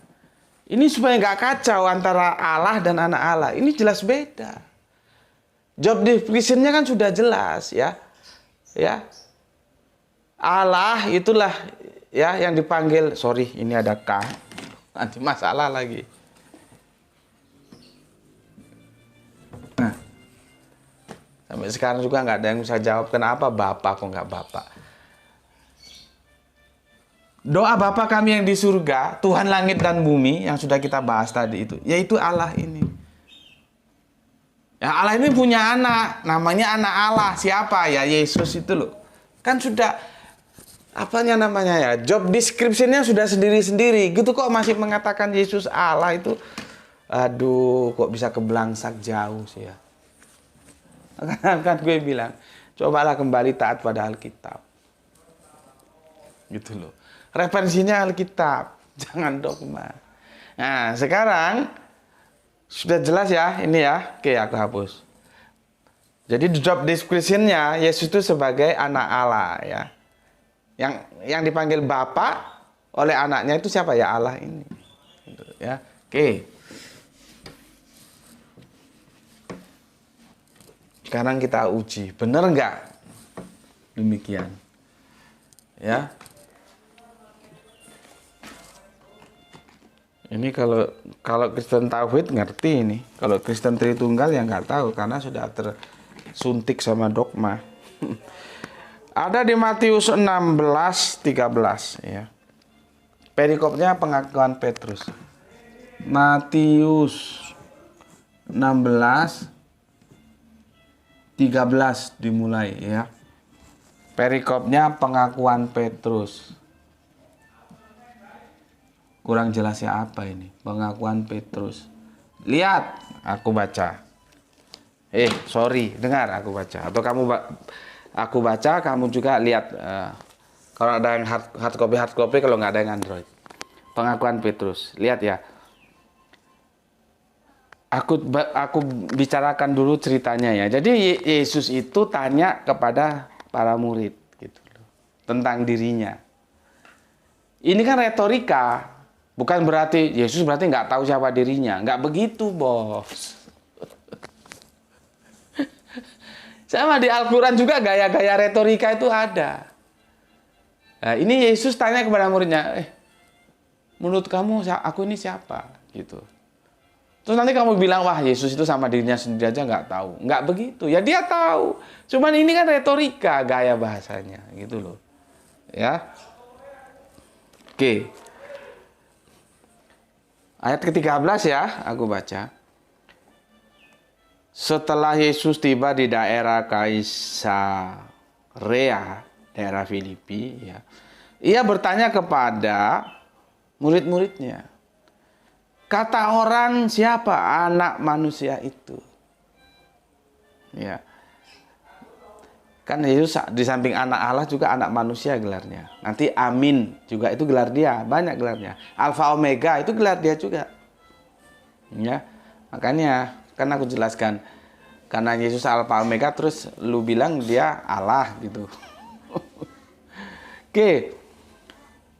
Ini supaya nggak kacau antara Allah dan anak Allah. Ini jelas beda. Job description-nya kan sudah jelas ya. Ya. Allah itulah ya yang dipanggil, sorry ini ada K. Nanti masalah lagi. Nah. Sampai sekarang juga nggak ada yang bisa jawab kenapa Bapak kok nggak Bapak. Doa Bapa kami yang di surga, Tuhan langit dan bumi yang sudah kita bahas tadi itu, yaitu Allah ini. Ya, Allah ini punya anak, namanya anak Allah. Siapa? Ya Yesus itu loh. Kan sudah apanya namanya ya? Job description-nya sudah sendiri-sendiri. Gitu kok masih mengatakan Yesus Allah itu. Aduh, kok bisa kebelangsak jauh sih ya. Kan gue bilang, cobalah kembali taat pada Alkitab. Gitu loh. Referensinya Alkitab, jangan dogma. Nah, sekarang sudah jelas ya, ini ya. Oke, aku hapus. Jadi job description-nya Yesus itu sebagai anak Allah ya. Yang dipanggil Bapa oleh anaknya itu siapa ya? Allah ini. Gitu, ya. Oke. Sekarang kita uji, benar nggak? Demikian. Ya. Ini kalau Kristen Tauhid ngerti ini. Kalau Kristen Tritunggal yang nggak tahu karena sudah tersuntik sama dogma. Ada di Matius 16:13 ya. Perikopnya pengakuan Petrus. Matius 16:13 dimulai ya. Perikopnya pengakuan Petrus. Kurang jelasnya apa ini? Pengakuan Petrus. Lihat, aku baca. Sorry, dengar aku baca. Atau aku baca, kamu juga lihat. Kalau ada yang hard copy, kalau nggak ada yang Android. Pengakuan Petrus. Lihat ya. Aku bicarakan dulu ceritanya ya. Jadi Yesus itu tanya kepada para murid gitu loh, tentang dirinya. Ini kan retorika. Bukan berarti Yesus nggak tahu siapa dirinya. Nggak begitu, bos. Sama di Al-Quran juga gaya-gaya retorika itu ada. Nah, ini Yesus tanya kepada muridnya, menurut kamu aku ini siapa? Gitu. Terus nanti kamu bilang, wah Yesus itu sama dirinya sendiri aja nggak tahu. Nggak begitu. Ya dia tahu. Cuman ini kan retorika, gaya bahasanya. Gitu loh. Ya. Oke. Ayat ke-13 ya, aku baca. Setelah Yesus tiba di daerah Kaisarea, daerah Filipi, ya, ia bertanya kepada murid-muridnya, Kata orang siapa anak manusia itu? Ya. Kan Yesus di samping anak Allah juga anak manusia gelarnya. Nanti Amin juga itu gelar dia, banyak gelarnya. Alfa Omega itu gelar dia juga. Ya. Makanya kan aku jelaskan karena Yesus Alfa Omega terus lu bilang dia Allah gitu. Oke.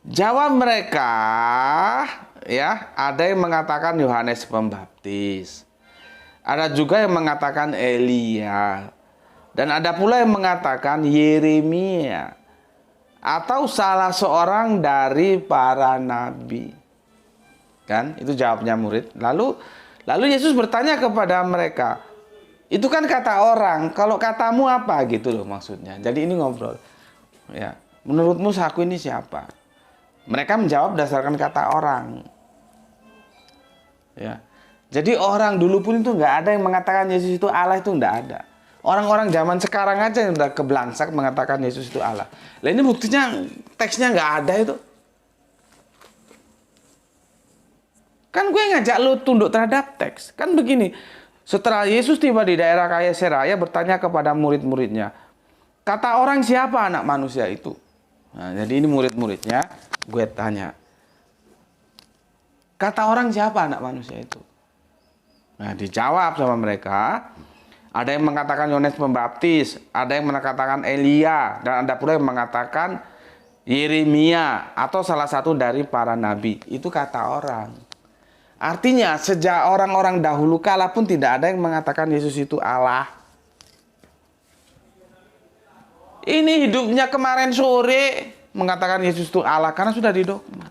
Jawab mereka, ya, ada yang mengatakan Yohanes Pembaptis. Ada juga yang mengatakan Elia. Dan ada pula yang mengatakan Yeremia atau salah seorang dari para nabi. Kan? Itu jawabnya murid. Lalu Yesus bertanya kepada mereka, itu kan kata orang, kalau katamu apa gitu loh maksudnya. Jadi ini ngobrol. Ya, menurutmu aku ini siapa? Mereka menjawab berdasarkan kata orang. Ya. Jadi orang dulu pun itu nggak ada yang mengatakan Yesus itu Allah, itu nggak ada. Orang-orang zaman sekarang aja yang udah keblangsak mengatakan Yesus itu Allah. Lah ini buktinya teksnya nggak ada itu. Kan gue ngajak lu tunduk terhadap teks. Kan begini, setelah Yesus tiba di daerah Kaisarea bertanya kepada murid-muridnya, kata orang siapa anak manusia itu? Nah, jadi ini murid-muridnya, gue tanya, kata orang siapa anak manusia itu? Nah, dijawab sama mereka, ada yang mengatakan Yohanes Pembaptis, ada yang mengatakan Elia, dan ada pula yang mengatakan Yeremia atau salah satu dari para nabi. Itu kata orang. Artinya sejak orang-orang dahulu kala pun tidak ada yang mengatakan Yesus itu Allah. Ini hidupnya kemarin sore mengatakan Yesus itu Allah karena sudah didogma.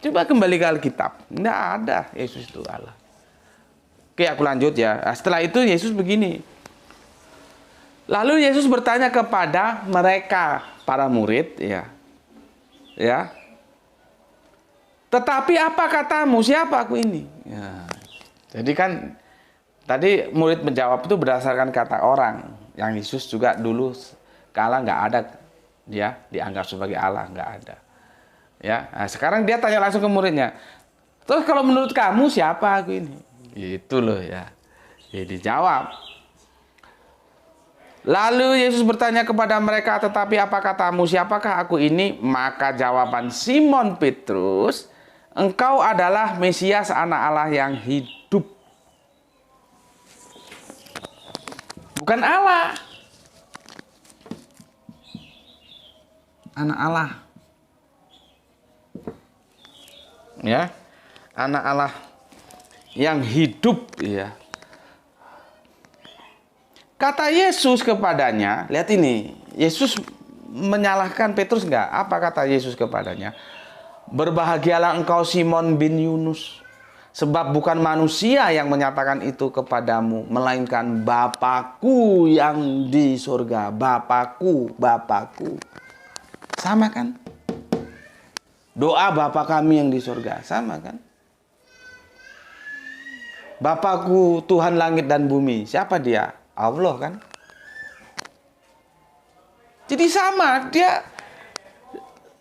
Coba kembali ke Alkitab, tidak ada Yesus itu Allah. Oke, aku lanjut ya. Setelah itu Yesus begini. Lalu Yesus bertanya kepada mereka, para murid, ya. Tetapi apa katamu? Siapa aku ini? Ya. Jadi kan tadi murid menjawab itu berdasarkan kata orang. Yang Yesus juga dulu kala nggak ada dia dianggap sebagai Allah, nggak ada. Ya, nah, sekarang dia tanya langsung ke muridnya. Terus kalau menurut kamu siapa aku ini? Itu loh ya. Jadi dijawab. Lalu Yesus bertanya kepada mereka, tetapi apa katamu, siapakah aku ini? Maka jawaban Simon Petrus, engkau adalah Mesias anak Allah yang hidup. Bukan Allah. Anak Allah. Ya. Anak Allah yang hidup, ya. Kata Yesus kepadanya, lihat ini, Yesus menyalahkan Petrus enggak? Apa kata Yesus kepadanya? Berbahagialah engkau Simon bin Yunus, sebab bukan manusia yang menyatakan itu kepadamu, melainkan Bapakku yang di surga. Bapakku. Sama kan? Doa Bapa kami yang di surga, sama kan? Bapakku Tuhan langit dan bumi, siapa dia? Allah kan? Jadi sama, dia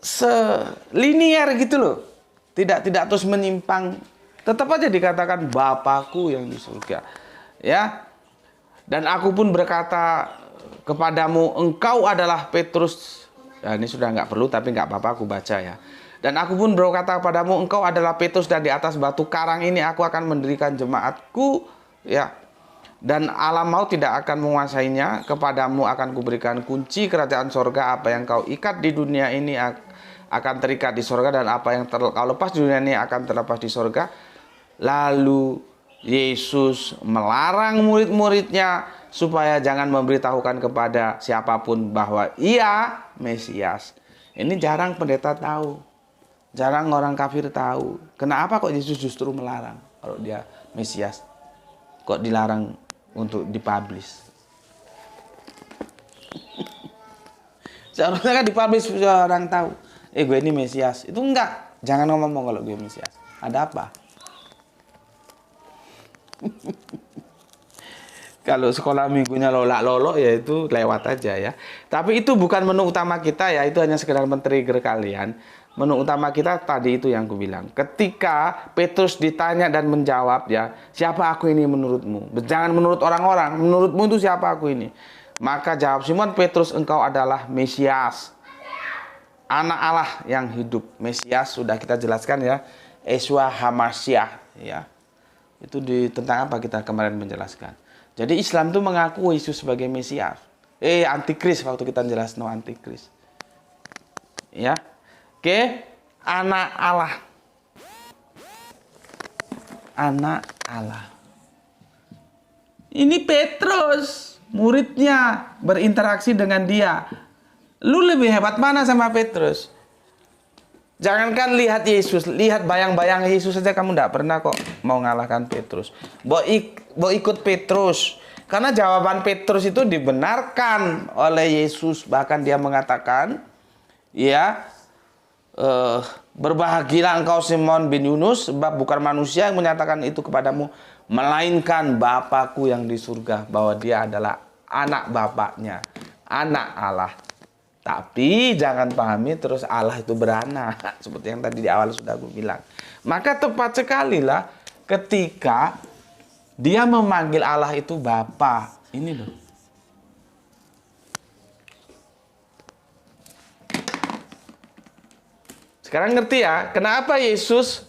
selinier gitu loh. Tidak terus menyimpang. Tetap aja dikatakan Bapakku yang di surga. Ya. Dan aku pun berkata kepadamu, engkau adalah Petrus. Ya, ini sudah nggak perlu, tapi nggak apa-apa aku baca ya. Dan aku pun berkata kepadamu, engkau adalah Petrus, dan di atas batu karang ini aku akan mendirikan jemaatku, ya. Dan alam maut tidak akan menguasainya. Kepadamu akan kuberikan kunci kerajaan sorga. Apa yang kau ikat di dunia ini akan terikat di sorga, dan apa yang kau lepas di dunia ini akan terlepas di sorga. Lalu Yesus melarang murid-muridnya supaya jangan memberitahukan kepada siapapun bahwa ia Mesias. Ini jarang pendeta tahu. Jarang orang kafir tahu. Kenapa kok Yesus justru melarang kalau dia Mesias? Kok dilarang untuk dipublish? Seharusnya kan dipublish supaya orang tahu. Gue ini Mesias. Itu enggak. Jangan ngomong kalau gue Mesias. Ada apa? Kalau sekolah minggunya lolak-lolok ya itu lewat aja ya. Tapi itu bukan menu utama kita ya. Itu hanya sekedar men-trigger kalian. Menu utama kita tadi itu yang aku bilang. Ketika Petrus ditanya dan menjawab, ya, siapa aku ini menurutmu? Jangan menurut orang-orang, menurutmu itu siapa aku ini? Maka jawab Simon Petrus, engkau adalah Mesias, anak Allah yang hidup. Mesias sudah kita jelaskan ya, Yeshua Hamasyah, ya. Itu tentang apa kita kemarin menjelaskan. Jadi Islam itu mengaku Yesus sebagai Mesias. Antikris waktu kita jelaskan antikris. Ya. Oke, anak Allah. Anak Allah. Ini Petrus, muridnya, berinteraksi dengan dia. Lu lebih hebat mana sama Petrus? Jangankan lihat Yesus, lihat bayang-bayang Yesus saja kamu tidak pernah kok mau ngalahkan Petrus. Mau ikut Petrus. Karena jawaban Petrus itu dibenarkan oleh Yesus. Bahkan dia mengatakan, ya, berbahagialah engkau Simon bin Yunus, sebab bukan manusia yang menyatakan itu kepadamu, melainkan Bapakku yang di surga, bahwa dia adalah anak Bapaknya, anak Allah. Tapi jangan pahami terus Allah itu beranak, seperti yang tadi di awal sudah aku bilang. Maka tepat sekali lah ketika dia memanggil Allah itu Bapa. Ini loh. Sekarang ngerti ya, kenapa Yesus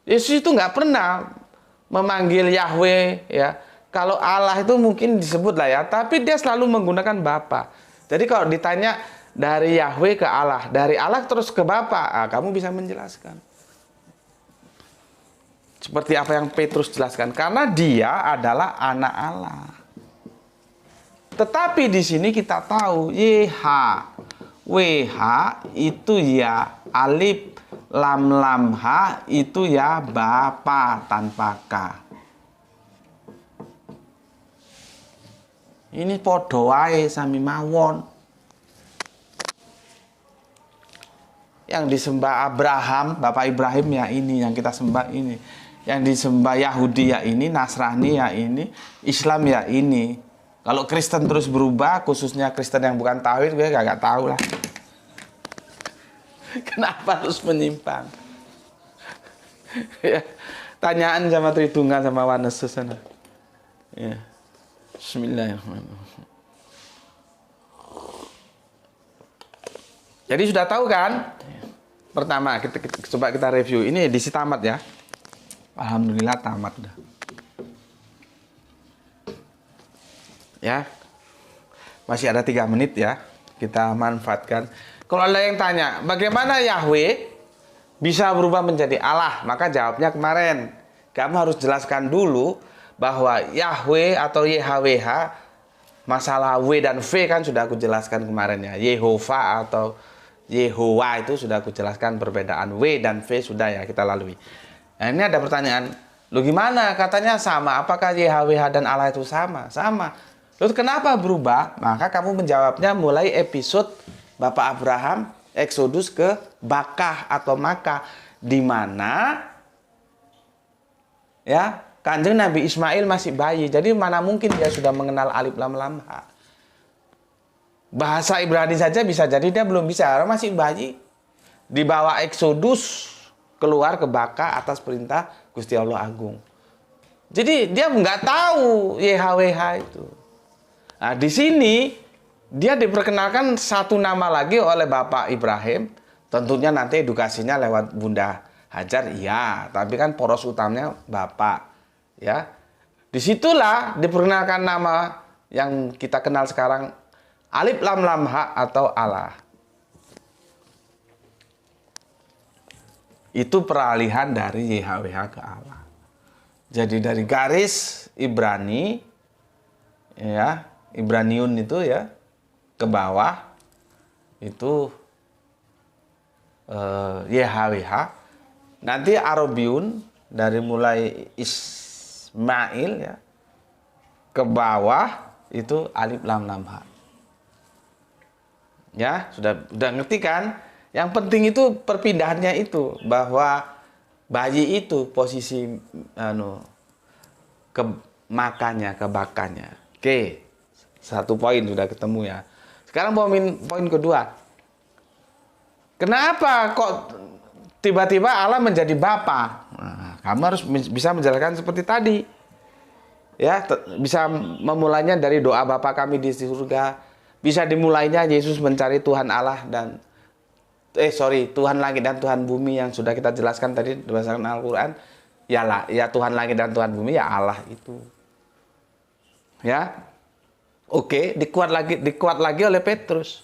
itu nggak pernah memanggil Yahweh, ya. Kalau Allah itu mungkin disebut lah ya, tapi dia selalu menggunakan Bapa. Jadi kalau ditanya dari Yahweh ke Allah, dari Allah terus ke Bapa, kamu bisa menjelaskan. Seperti apa yang Petrus jelaskan, karena dia adalah anak Allah. Tetapi di sini kita tahu WH itu ya alif, lam H itu ya Bapa tanpa K. Ini podo wae sami mawon. Yang disembah Abraham, Bapak Ibrahim ya ini, yang kita sembah ini. Yang disembah Yahudi ya ini, Nasrani ya ini, Islam ya ini. Kalau Kristen terus berubah, khususnya Kristen yang bukan tauhid, gue gak tahu lah. Kenapa harus menyimpang? Ya, tanyaan sama Tridungan sama Wanesus sana. Ya. Bismillahirrahmanirrahim. Jadi sudah tahu kan? Pertama, coba kita review. Ini edisi tamat ya. Alhamdulillah tamat dah. Ya, masih ada 3 menit ya, kita manfaatkan. Kalau ada yang tanya, bagaimana Yahweh bisa berubah menjadi Allah? Maka jawabnya kemarin, kamu harus jelaskan dulu bahwa Yahweh atau YHWH, masalah W dan V kan sudah aku jelaskan kemarin ya. Yehova atau Yehowa itu sudah aku jelaskan perbedaan W dan V sudah ya kita lalui. Nah ini ada pertanyaan, lu gimana? Katanya sama, apakah YHWH dan Allah itu sama? Sama. Lalu kenapa berubah? Maka kamu menjawabnya mulai episode Bapak Abraham Eksodus ke Bakah atau Makkah, di mana ya Kanjeng Nabi Ismail masih bayi. Jadi mana mungkin dia sudah mengenal alif lam lam ha. Bahasa Ibrani saja bisa jadi dia belum bisa, karena masih bayi. Dibawa Eksodus keluar ke Bakah atas perintah Gusti Allah Agung. Jadi dia nggak tahu YHWH itu. Nah, di sini dia diperkenalkan satu nama lagi oleh Bapak Ibrahim. Tentunya nanti edukasinya lewat Bunda Hajar, iya. Tapi kan poros utamanya Bapak, ya. Disitulah diperkenalkan nama yang kita kenal sekarang, alif lam lam ha atau Allah. Itu peralihan dari YHWH ke Allah. Jadi dari garis Ibrani, ya. Ibraniun itu ya ke bawah itu YHWH. Nanti Arabiun dari mulai Ismail ya ke bawah itu alif lam lam ha. Ya, sudah ngerti kan? Yang penting itu perpindahannya itu, bahwa bayi itu posisi ke makanya, ke bakanya. Oke. Satu poin sudah ketemu ya. Sekarang poin kedua. Kenapa kok tiba-tiba Allah menjadi Bapa? Nah, kamu harus bisa menjelaskan seperti tadi. Ya, bisa memulainya dari doa Bapa kami di surga. Bisa dimulainya Yesus mencari Tuhan Allah dan Tuhan langit dan Tuhan bumi yang sudah kita jelaskan tadi berdasarkan Al-Qur'an. Ya Tuhan langit dan Tuhan bumi ya Allah itu. Ya. Oke, dikuat lagi oleh Petrus.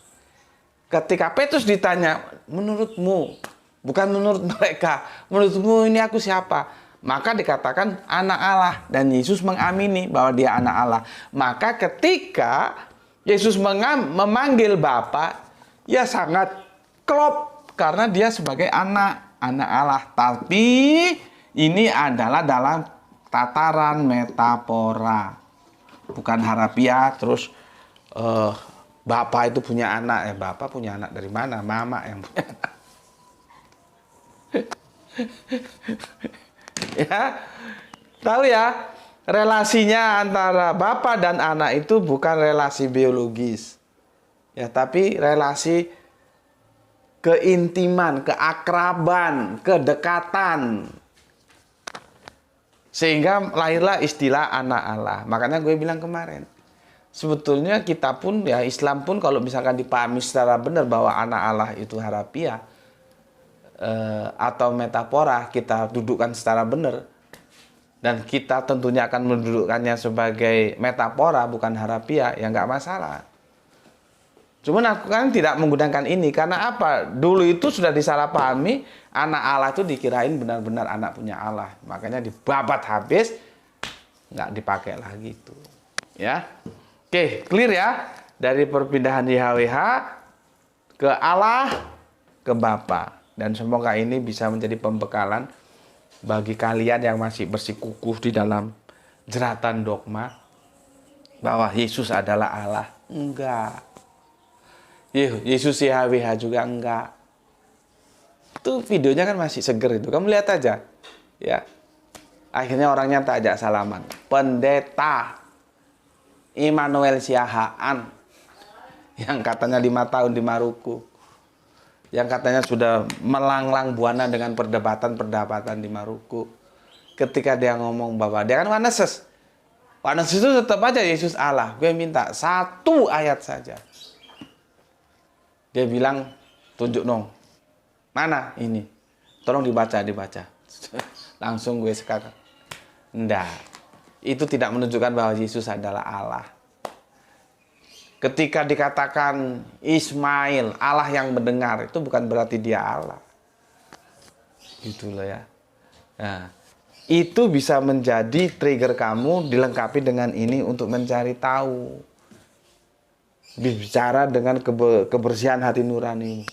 Ketika Petrus ditanya, menurutmu, bukan menurut mereka, menurutmu ini aku siapa? Maka dikatakan anak Allah dan Yesus mengamini bahwa dia anak Allah. Maka ketika Yesus memanggil Bapa, ya sangat klop karena dia sebagai anak Allah. Tapi ini adalah dalam tataran metafora, bukan harafiah. Terus Bapak itu punya anak, Bapak punya anak dari mana? Mama yang punya anak. Ya, tahu ya, relasinya antara bapak dan anak itu bukan relasi biologis, ya, tapi relasi keintiman, keakraban, kedekatan, sehingga lahirlah istilah anak Allah. Makanya gue bilang kemarin, sebetulnya kita pun, ya Islam pun kalau misalkan dipahami secara benar bahwa anak Allah itu harafiah atau metafora, kita dudukkan secara benar, dan kita tentunya akan mendudukkannya sebagai metafora bukan harafiah, ya nggak masalah. Cuman aku kan tidak menggunakan ini karena apa? Dulu itu sudah disalahpahami, anak Allah itu dikirain benar-benar anak punya Allah, makanya dibabat habis, nggak dipakai lagi itu. Ya, oke, clear ya, dari perpindahan YHWH ke Allah ke Bapa. Dan semoga ini bisa menjadi pembekalan bagi kalian yang masih bersikukuh di dalam jeratan dogma bahwa Yesus adalah Allah. Enggak. Yesus YHWH juga enggak. Itu videonya kan masih seger itu. Kamu lihat aja. Ya. Akhirnya orangnya tak ajak salaman. Pendeta Immanuel Siahaan yang katanya 5 tahun di Maluku, yang katanya sudah melanglang buana dengan perdebatan di Maluku. Ketika dia ngomong bahwa dia kan Waneses itu tetap aja Yesus Allah. Gue minta 1 ayat saja. Dia bilang, tunjuk dong. Mana ini? Tolong dibaca. Langsung gue sekarang. Enggak. Itu tidak menunjukkan bahwa Yesus adalah Allah. Ketika dikatakan Ismail, Allah yang mendengar, itu bukan berarti dia Allah. Gitu loh ya. Nah, itu bisa menjadi trigger kamu dilengkapi dengan ini untuk mencari tahu. Bicara dengan kebersihan hati nurani.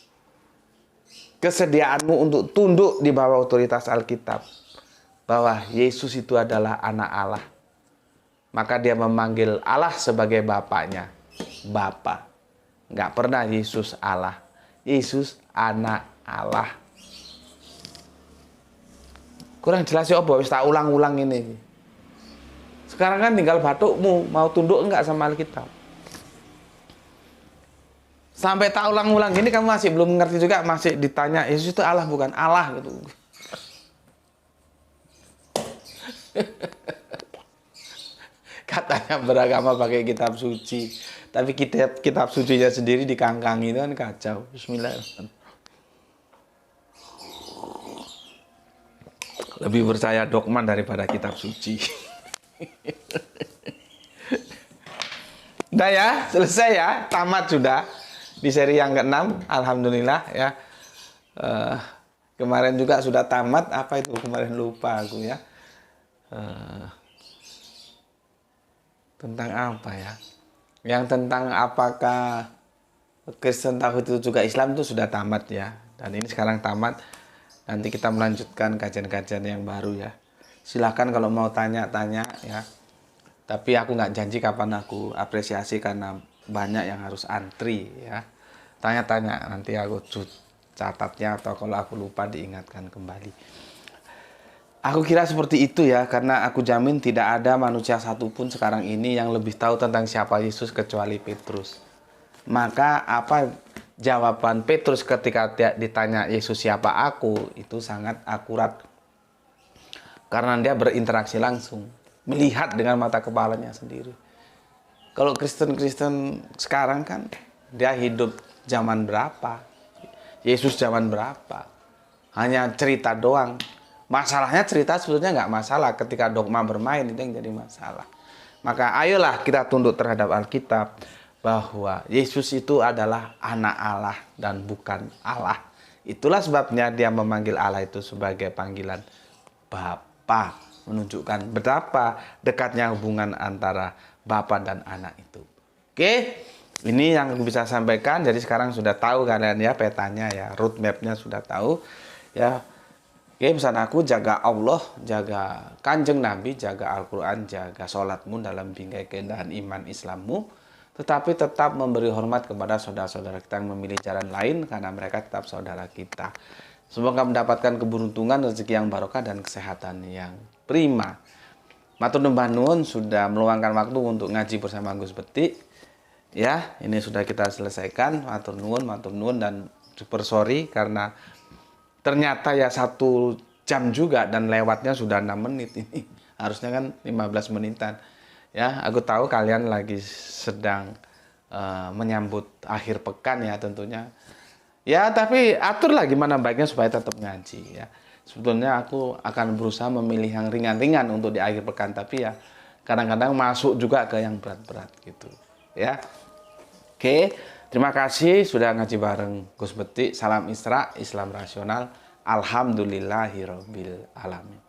Kesediaanmu untuk tunduk di bawah otoritas Alkitab. Bahwa Yesus itu adalah anak Allah. Maka dia memanggil Allah sebagai bapaknya. Bapa. Nggak pernah Yesus Allah. Yesus anak Allah. Kurang jelas ya, wis tak ulang-ulang ini. Sekarang kan tinggal batukmu, mau tunduk enggak sama Alkitab. Sampai tak ulang-ulang gini kamu masih belum mengerti juga, masih ditanya Yesus itu Allah bukan Allah gitu. Katanya beragama pakai kitab suci, tapi kitab sucinya sendiri dikangkang, itu kan kacau. Bismillahirrahmanirrahim. Lebih percaya dogma daripada kitab suci. Udah ya, selesai ya, tamat sudah di seri yang ke-6, alhamdulillah ya. Kemarin juga sudah tamat, apa itu kemarin lupa aku ya. Tentang apa ya? Yang tentang apakah Kristen tahu itu juga Islam itu sudah tamat ya. Dan ini sekarang tamat. Nanti kita melanjutkan kajian-kajian yang baru ya. Silahkan kalau mau tanya-tanya ya. Tapi aku nggak janji kapan aku apresiasi karena banyak yang harus antri ya. Tanya-tanya, nanti aku catatnya atau kalau aku lupa diingatkan kembali. Aku kira seperti itu ya, karena aku jamin tidak ada manusia satupun sekarang ini yang lebih tahu tentang siapa Yesus kecuali Petrus. Maka apa jawaban Petrus ketika ditanya Yesus siapa aku itu sangat akurat. Karena dia berinteraksi langsung, melihat dengan mata kepalanya sendiri. Kalau Kristen-Kristen sekarang kan dia hidup zaman berapa? Yesus zaman berapa? Hanya cerita doang. Masalahnya cerita sebetulnya nggak masalah, ketika dogma bermain itu yang jadi masalah. Maka ayolah kita tunduk terhadap Alkitab bahwa Yesus itu adalah anak Allah dan bukan Allah. Itulah sebabnya dia memanggil Allah itu sebagai panggilan Bapa, menunjukkan betapa dekatnya hubungan antara Bapa dan anak itu. Oke, ini yang aku bisa sampaikan. Jadi sekarang sudah tahu kalian ya petanya ya, roadmapnya sudah tahu ya. Oke, pesan aku jaga Allah, jaga Kanjeng Nabi, jaga Al-Quran, jaga sholatmu dalam bingkai keindahan iman Islammu. Tetapi tetap memberi hormat kepada saudara-saudara kita yang memilih jalan lain karena mereka tetap saudara kita. Semoga mendapatkan keberuntungan, rezeki yang barokah dan kesehatan yang prima. Matur nuwun sudah meluangkan waktu untuk ngaji bersama Gus Beti. Ya, ini sudah kita selesaikan. Matur nuwun dan super sorry karena ternyata ya 1 jam juga dan lewatnya sudah 6 menit ini. Harusnya kan 15 menitan. Ya, aku tahu kalian lagi sedang menyambut akhir pekan ya tentunya. Ya, tapi aturlah gimana baiknya supaya tetap ngaji ya. Sebetulnya aku akan berusaha memilih yang ringan-ringan untuk di akhir pekan, tapi ya kadang-kadang masuk juga ke yang berat-berat gitu ya. Oke, terima kasih sudah ngaji bareng Gus Beti. Salam Isra, Islam rasional. Alhamdulillahirabbil alamin.